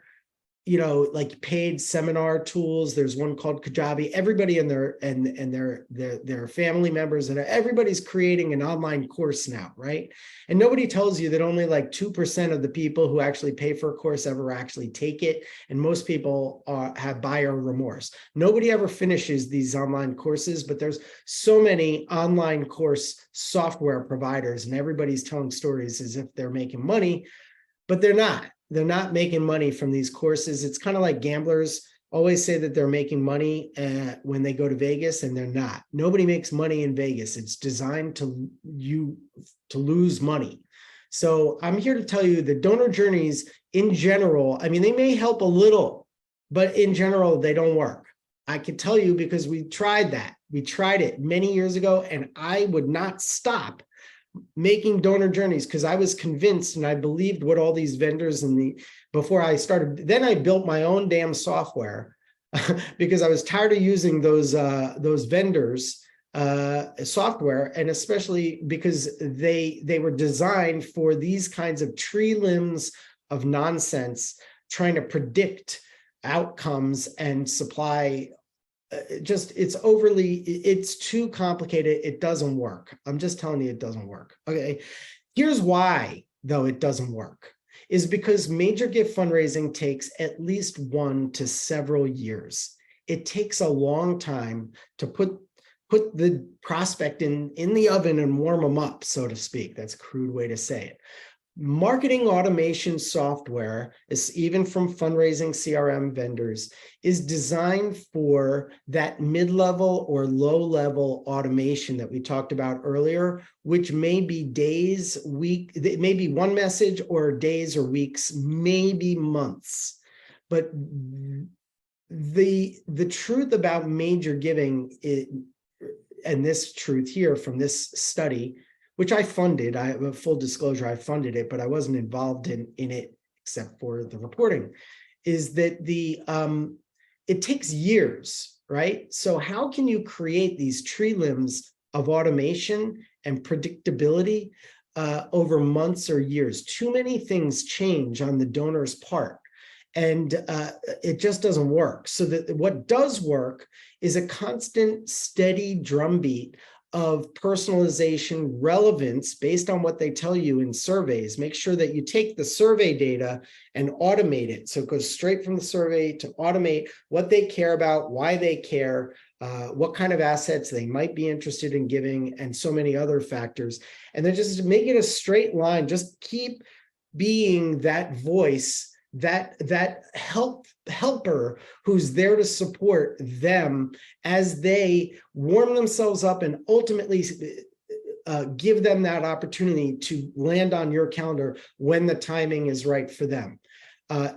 like paid seminar tools. There's one called Kajabi. Everybody and their family members and everybody's creating an online course now, right? And nobody tells you that only like 2% of the people who actually pay for a course ever actually take it. And most people have buyer remorse. Nobody ever finishes these online courses, but there's so many online course software providers, and everybody's telling stories as if they're making money, but they're not. They're not making money from these courses. It's kind of like gamblers always say that they're making money when they go to Vegas, and they're not. Nobody makes money in Vegas. It's designed to lose money. So I'm here to tell you that donor journeys in general, I mean, they may help a little, but in general, they don't work. I can tell you because we tried that. We tried it many years ago, and I would not stop making donor journeys because I was convinced and I believed what all these vendors before I started. Then I built my own damn software because I was tired of using those vendors software, and especially because they were designed for these kinds of tree limbs of nonsense, trying to predict outcomes and supply. It's too complicated. It doesn't work. I'm just telling you, it doesn't work. Okay. Here's why, though, it doesn't work, is because major gift fundraising takes at least 1 to several years. It takes a long time to put the prospect in the oven and warm them up, so to speak. That's a crude way to say it. Marketing automation software, is even from fundraising CRM vendors, is designed for that mid-level or low-level automation that we talked about earlier, which may be days, week, it may be one message, or days or weeks, maybe months. But the truth about major giving, and this truth here from this study, which I funded, I have a full disclosure, I funded it, but I wasn't involved in it except for the reporting, is that it takes years, right? So how can you create these tree limbs of automation and predictability over months or years? Too many things change on the donor's part, and it just doesn't work. So that what does work is a constant, steady drumbeat of personalization relevance based on what they tell you in surveys. Make sure that you take the survey data and automate it. So it goes straight from the survey to automate what they care about, why they care, what kind of assets they might be interested in giving, and so many other factors. And then just make it a straight line. Just keep being that voice, that helper who's there to support them as they warm themselves up and ultimately give them that opportunity to land on your calendar when the timing is right for them.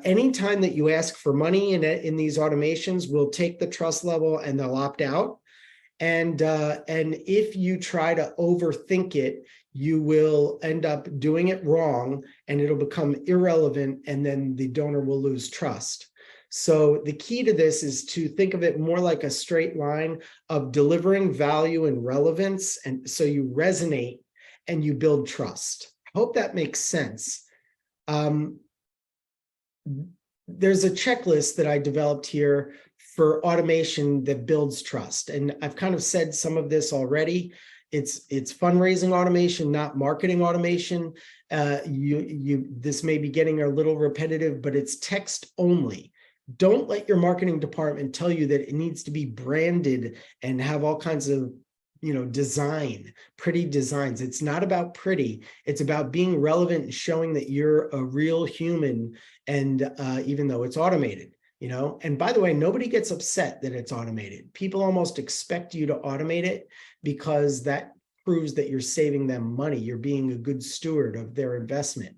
Anytime that you ask for money in these automations, will take the trust level and they'll opt out. And if you try to overthink it, you will end up doing it wrong and it'll become irrelevant, and then the donor will lose trust. So the key to this is to think of it more like a straight line of delivering value and relevance, and so you resonate and you build trust. I hope that makes sense. There's a checklist that I developed here for automation that builds trust. And I've kind of said some of this already. It's fundraising automation, not marketing automation. This may be getting a little repetitive, but it's text only. Don't let your marketing department tell you that it needs to be branded and have all kinds of design, pretty designs. It's not about pretty. It's about being relevant and showing that you're a real human, and even though it's automated. And by the way, nobody gets upset that it's automated. People almost expect you to automate it because that proves that you're saving them money. You're being a good steward of their investment.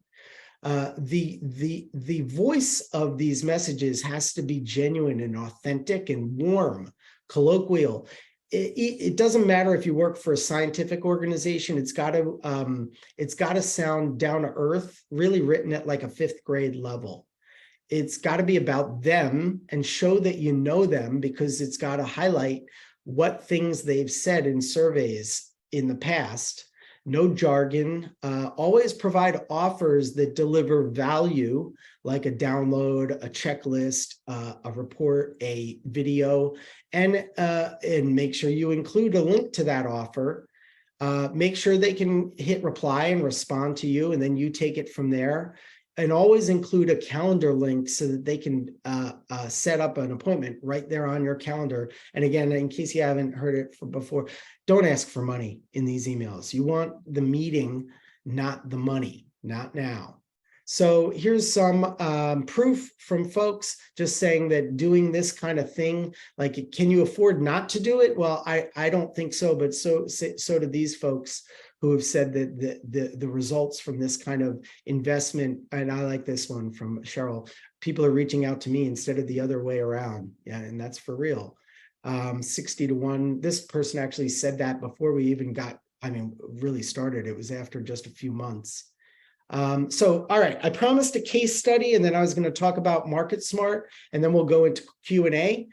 The voice of these messages has to be genuine and authentic and warm, colloquial. It doesn't matter if you work for a scientific organization. It's got to sound down to earth, really written at like a 5th grade level. It's got to be about them and show that you know them, because it's got to highlight what things they've said in surveys in the past no jargon, always provide offers that deliver value, like a download, a checklist, a report, a video, and make sure you include a link to that offer. Make sure they can hit reply and respond to you, and then you take it from there. And always include a calendar link so that they can set up an appointment right there on your calendar. And again, in case you haven't heard it before, don't ask for money in these emails. You want the meeting, not the money, not now. So here's some proof from folks just saying that doing this kind of thing, like, can you afford not to do it? Well, I don't think so, but so do these folks who have said that the results from this kind of investment, and I like this one from Cheryl, people are reaching out to me instead of the other way around. Yeah, and that's for real. 60 to 1. This person actually said that before we even got, really started. It was after just a few months. So, all right, I promised a case study, and then I was going to talk about Market Smart, and then we'll go into Q&A.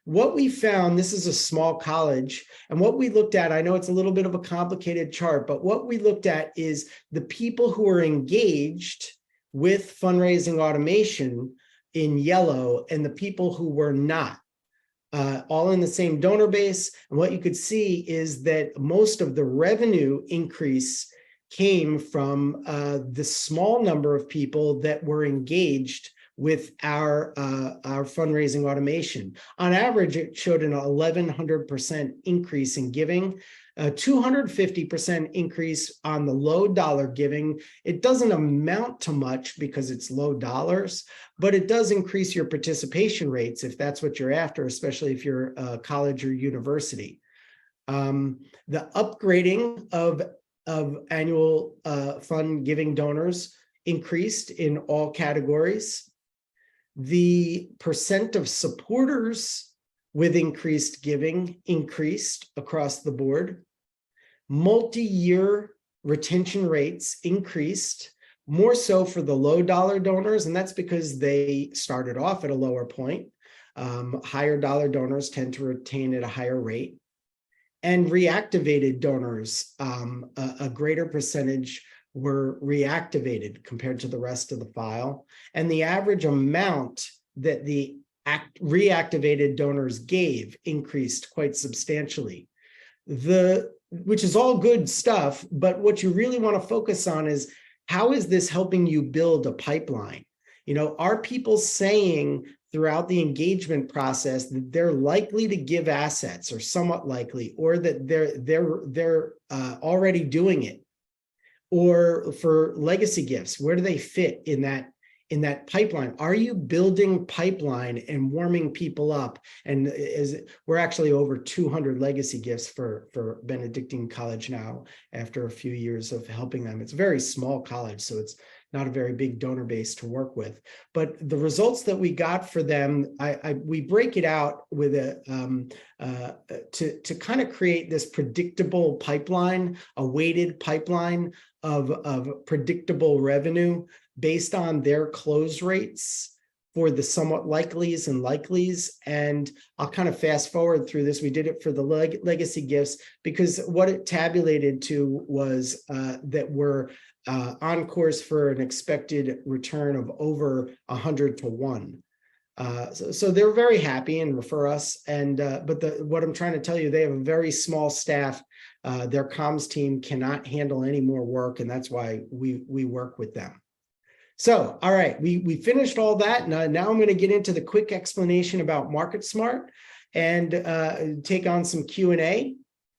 What we found, this is a small college, and what we looked at, I know it's a little bit of a complicated chart, but what we looked at is the people who are engaged with fundraising automation in yellow and the people who were not, all in the same donor base. And what you could see is that most of the revenue increase came from the small number of people that were engaged with our fundraising automation. On average, it showed an 1,100% increase in giving, a 250% increase on the low dollar giving. It doesn't amount to much because it's low dollars, but it does increase your participation rates if that's what you're after, especially if you're a college or university. The upgrading of annual fund giving donors increased in all categories. The percent of supporters with increased giving increased across the board. Multi-year retention rates increased, more so for the low dollar donors, and that's because they started off at a lower point. Higher dollar donors tend to retain at a higher rate. And reactivated donors, a greater percentage were reactivated compared to the rest of the file. And the average amount that the reactivated donors gave increased quite substantially. Which is all good stuff, but what you really want to focus on is, how is this helping you build a pipeline? Are people saying throughout the engagement process that they're likely to give assets, or somewhat likely, or that they're already doing it? Or for legacy gifts, where do they fit in that pipeline? Are you building pipeline and warming people up? And we're actually over 200 legacy gifts for Benedictine College now, after a few years of helping them. It's a very small college, so it's not a very big donor base to work with. But the results that we got for them, we break it out with to kind of create this predictable pipeline, a weighted pipeline of predictable revenue based on their close rates for the somewhat likelies and likelies. And I'll kind of fast forward through this. We did it for the legacy gifts because what it tabulated to was that we're on course for an expected return of over 100 to 1. So they're very happy and refer us. And but what I'm trying to tell you, they have a very small staff. Their comms team cannot handle any more work, and that's why we work with them. So, all right, we finished all that. Now I'm going to get into the quick explanation about Market Smart and take on some Q&A.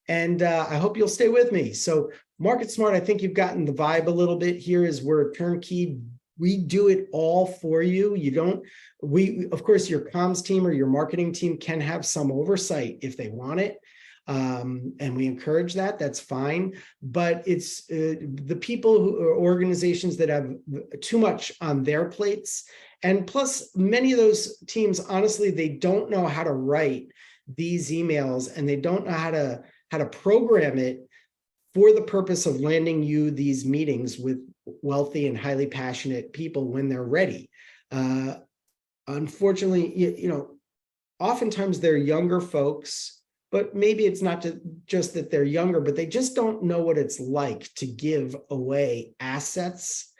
And I hope you'll stay with me. So Market Smart, I think you've gotten the vibe a little bit here, is we're turnkey. We do it all for you. Of course, your comms team or your marketing team can have some oversight if they want it. And we encourage that, that's fine. But it's the people or organizations that have too much on their plates. And plus, many of those teams, honestly, they don't know how to write these emails, and they don't know how to program it for the purpose of landing you these meetings with wealthy and highly passionate people when they're ready. Unfortunately, oftentimes they're younger folks but maybe it's not just that they're younger, but they just don't know what it's like to give away assets.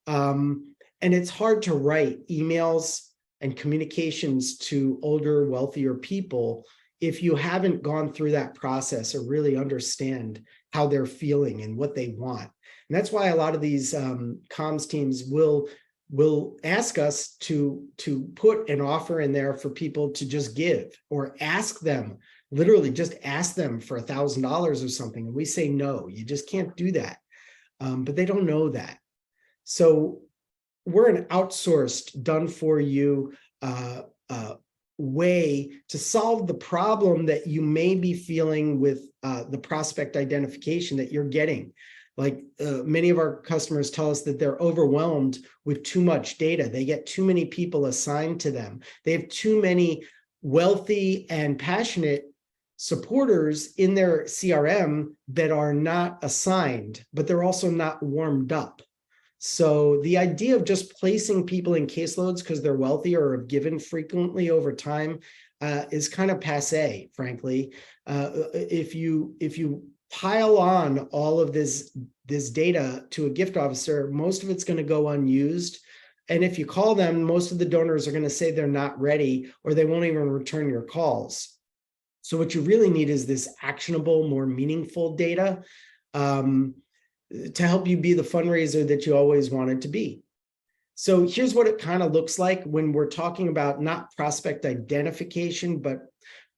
And it's hard to write emails and communications to older, wealthier people if you haven't gone through that process or really understand how they're feeling and what they want. And that's why a lot of these comms teams will ask us to put an offer in there for people to just give, or ask them, literally just ask them for $1,000 or something. And we say, no, you just can't do that. But they don't know that. So we're an outsourced, done for you way to solve the problem that you may be feeling with the prospect identification that you're getting. Like many of our customers tell us that they're overwhelmed with too much data. They get too many people assigned to them. They have too many wealthy and passionate supporters in their CRM that are not assigned, but they're also not warmed up. So the idea of just placing people in caseloads because they're wealthy or have given frequently over time is kind of passé, frankly. If you pile on all of this data to a gift officer, most of it's going to go unused. And if you call them, most of the donors are going to say they're not ready, or they won't even return your calls. So what you really need is this actionable, more meaningful data to help you be the fundraiser that you always wanted to be. So here's what it kind of looks like when we're talking about not prospect identification, but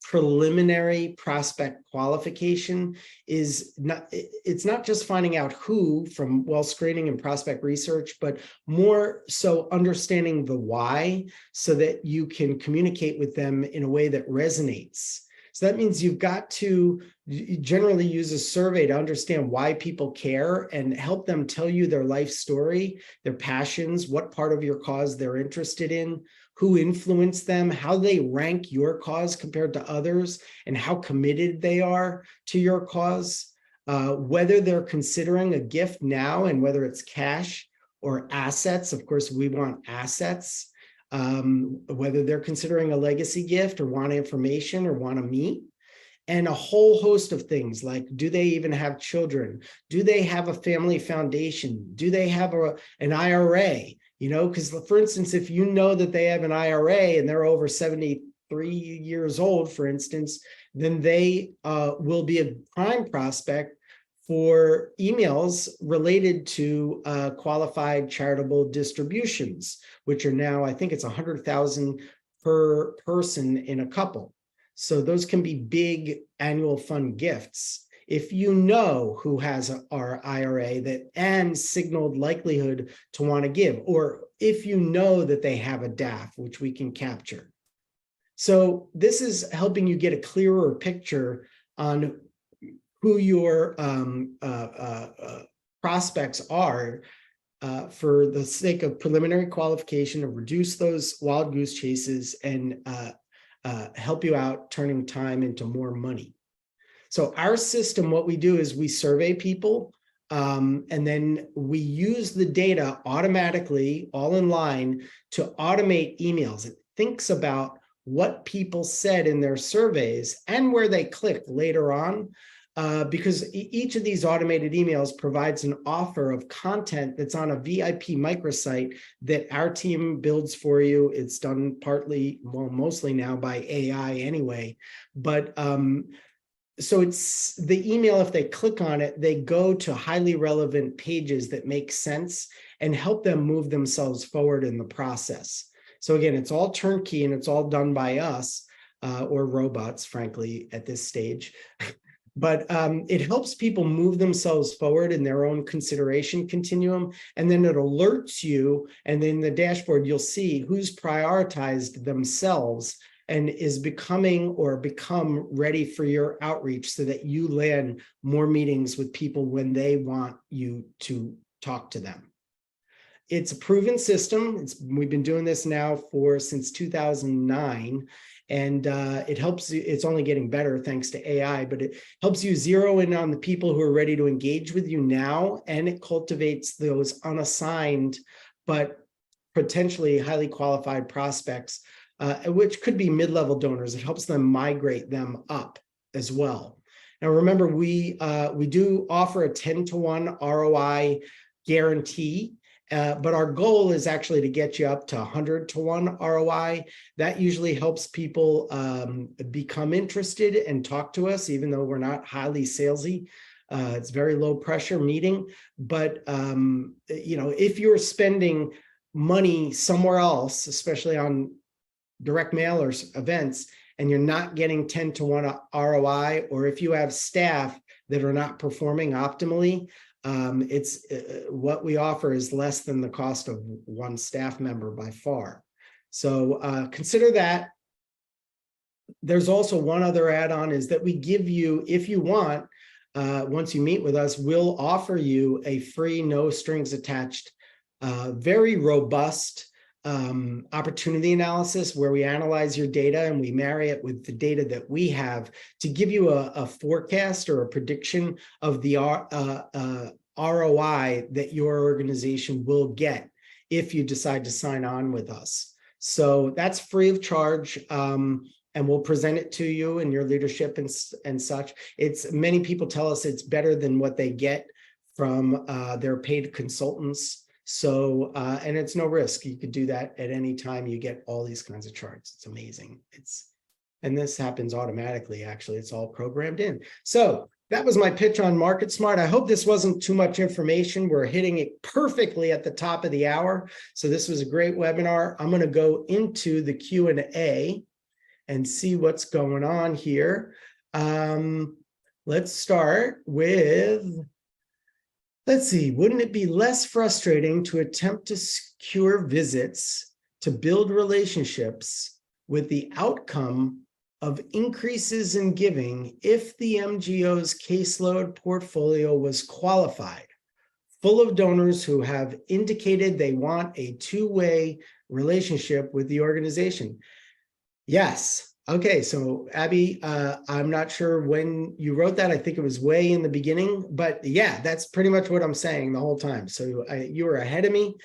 preliminary prospect qualification. It's not just finding out who from well screening and prospect research, but more so understanding the why, so that you can communicate with them in a way that resonates. So that means you've got to generally use a survey to understand why people care and help them tell you their life story, their passions, what part of your cause they're interested in, who influenced them, how they rank your cause compared to others, and how committed they are to your cause, whether they're considering a gift now and whether it's cash or assets. Of course, we want assets. Whether they're considering a legacy gift or want information or want to meet, and a whole host of things like, do they even have children? Do they have a family foundation? Do they have an IRA? You know, because for instance, if you know that they have an IRA and they're over 73 years old, for instance, then they will be a prime prospect for emails related to qualified charitable distributions, which are now, I think it's 100,000 per person in a couple. So those can be big annual fund gifts. If you know who has our IRA that and signaled likelihood to want to give, or if you know that they have a DAF, which we can capture. So this is helping you get a clearer picture on who your prospects are for the sake of preliminary qualification, to reduce those wild goose chases and help you out turning time into more money. So our system, what we do is we survey people and then we use the data automatically, all in line, to automate emails. It thinks about what people said in their surveys and where they click later on. Because each of these automated emails provides an offer of content that's on a VIP microsite that our team builds for you. It's done partly, well, mostly now by AI anyway. But so it's the email, if they click on it, they go to highly relevant pages that make sense and help them move themselves forward in the process. So again, it's all turnkey and it's all done by us or robots, frankly, at this stage. But it helps people move themselves forward in their own consideration continuum. And then it alerts you. And then the dashboard, you'll see who's prioritized themselves and is becoming or become ready for your outreach, so that you land more meetings with people when they want you to talk to them. It's a proven system. We've been doing this now since 2009. And it helps you, it's only getting better thanks to AI, but it helps you zero in on the people who are ready to engage with you now. And it cultivates those unassigned, but potentially highly qualified prospects, which could be mid-level donors. It helps them migrate them up as well. Now, remember, we do offer a 10-to-1 ROI guarantee, but our goal is actually to get you up to 100-to-1 ROI. That usually helps people become interested and talk to us, even though we're not highly salesy. It's very low pressure meeting, but if you're spending money somewhere else, especially on direct mail or events, and you're not getting 10-to-1 ROI, or if you have staff that are not performing optimally, it's what we offer is less than the cost of one staff member by far. So consider that. There's also one other add-on is that we give you, if you want, once you meet with us, we'll offer you a free, no strings attached, very robust opportunity analysis where we analyze your data and we marry it with the data that we have to give you a forecast or a prediction of the ROI that your organization will get if you decide to sign on with us. So that's free of charge. And we'll present it to you and your leadership and such. Many people tell us it's better than what they get from their paid consultants. So, and it's no risk. You could do that at any time. You get all these kinds of charts. It's amazing. And this happens automatically, actually. It's all programmed in. So that was my pitch on Market Smart. I hope this wasn't too much information. We're hitting it perfectly at the top of the hour. So this was a great webinar. I'm going to go into the Q&A and see what's going on here. Let's start with, let's see, wouldn't it be less frustrating to attempt to secure visits to build relationships with the outcome of increases in giving if the MGO's caseload portfolio was qualified, full of donors who have indicated they want a two-way relationship with the organization? Yes. Okay. So Abby, I'm not sure when you wrote that. I think it was way in the beginning, but yeah, that's pretty much what I'm saying the whole time. So you were ahead of me.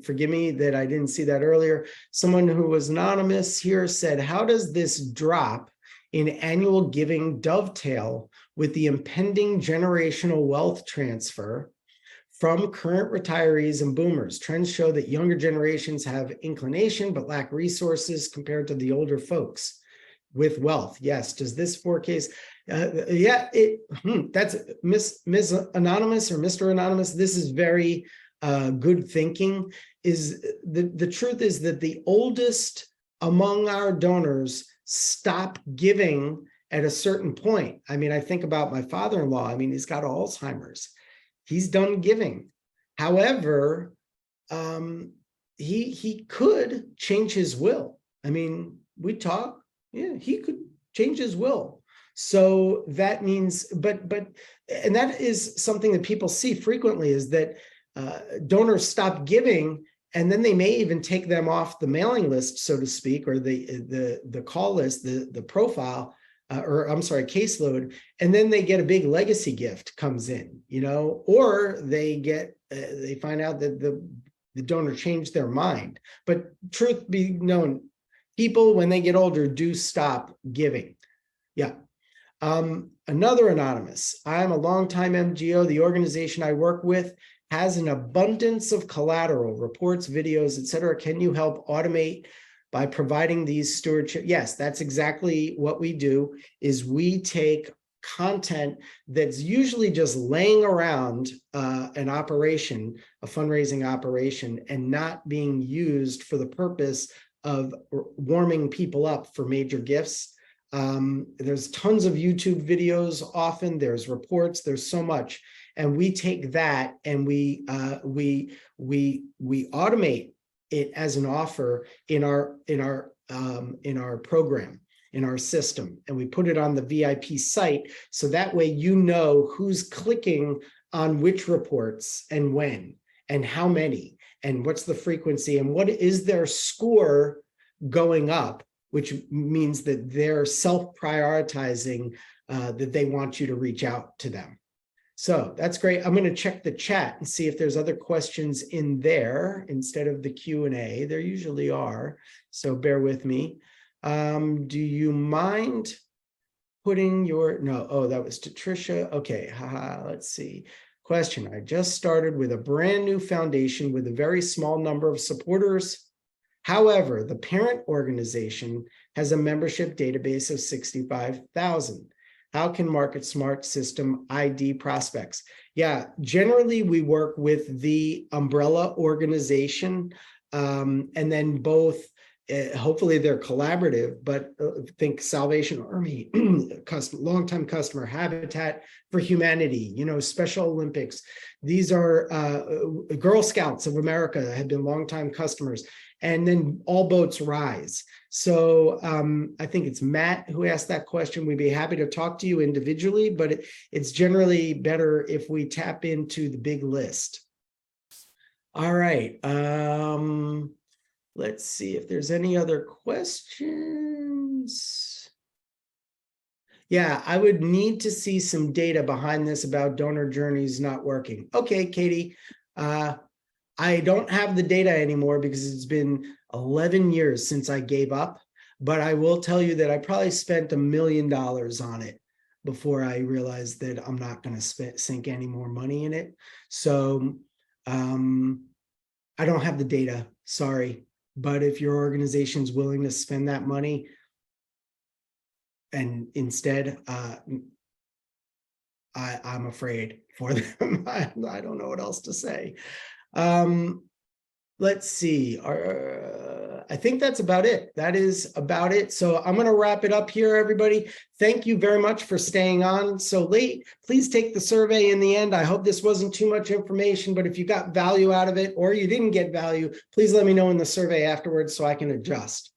Forgive me that I didn't see that earlier. Someone who was anonymous here said, how does this drop in annual giving dovetail with the impending generational wealth transfer from current retirees and boomers? Trends show that younger generations have inclination but lack resources compared to the older folks with wealth. Yes. Does this forecast? Yeah, that's Ms. Anonymous or Mr. Anonymous. This is very good thinking. Is the truth is that the oldest among our donors stop giving at a certain point. I mean, I think about my father-in-law. I mean, he's got Alzheimer's. He's done giving. However, he could change his will. I mean, we talk, yeah, he could change his will. So that means, and that is something that people see frequently, is that donors stop giving, and then they may even take them off the mailing list, so to speak, or the call list, the profile, or I'm sorry, caseload, and then they get a big legacy gift comes in, or they find out that the donor changed their mind. But truth be known, people, when they get older, do stop giving. Yeah. Another anonymous, I'm a longtime MGO. The organization I work with has an abundance of collateral, reports, videos, etc. Can you help automate by providing these stewardship? Yes, that's exactly what we do, is we take content that's usually just laying around an operation, a fundraising operation, and not being used for the purpose of warming people up for major gifts. There's tons of YouTube videos, often there's reports, there's so much. And we take that and we automate it as an offer in our program, in our system, and we put it on the VIP site, so that way who's clicking on which reports and when and how many and what's the frequency and what is their score going up, which means that they're self-prioritizing that they want you to reach out to them. So that's great. I'm going to check the chat and see if there's other questions in there instead of the Q&A. There usually are, so bear with me. Do you mind putting your, no, oh, that was to Tricia. Okay, haha, let's see. Question, I just started with a brand new foundation with a very small number of supporters. However, the parent organization has a membership database of 65,000. How can Market Smart system ID prospects? Yeah, generally we work with the umbrella organization, and then both, hopefully they're collaborative, but think Salvation Army, longtime customer, Habitat for Humanity, Special Olympics. These are Girl Scouts of America have been longtime customers. And then all boats rise. So I think it's Matt who asked that question. We'd be happy to talk to you individually, but it's generally better if we tap into the big list. All right. Let's see if there's any other questions. Yeah, I would need to see some data behind this about donor journeys not working. Okay, Katie. I don't have the data anymore because it's been 11 years since I gave up, but I will tell you that I probably spent $1 million on it before I realized that I'm not going to sink any more money in it. So I don't have the data, sorry. But if your organization's willing to spend that money and instead, I'm afraid for them. I don't know what else to say. Let's see. I think that's about it. That is about it. So I'm going to wrap it up here, everybody. Thank you very much for staying on so late. Please take the survey in the end. I hope this wasn't too much information, but if you got value out of it or you didn't get value, please let me know in the survey afterwards so I can adjust.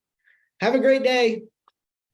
Have a great day.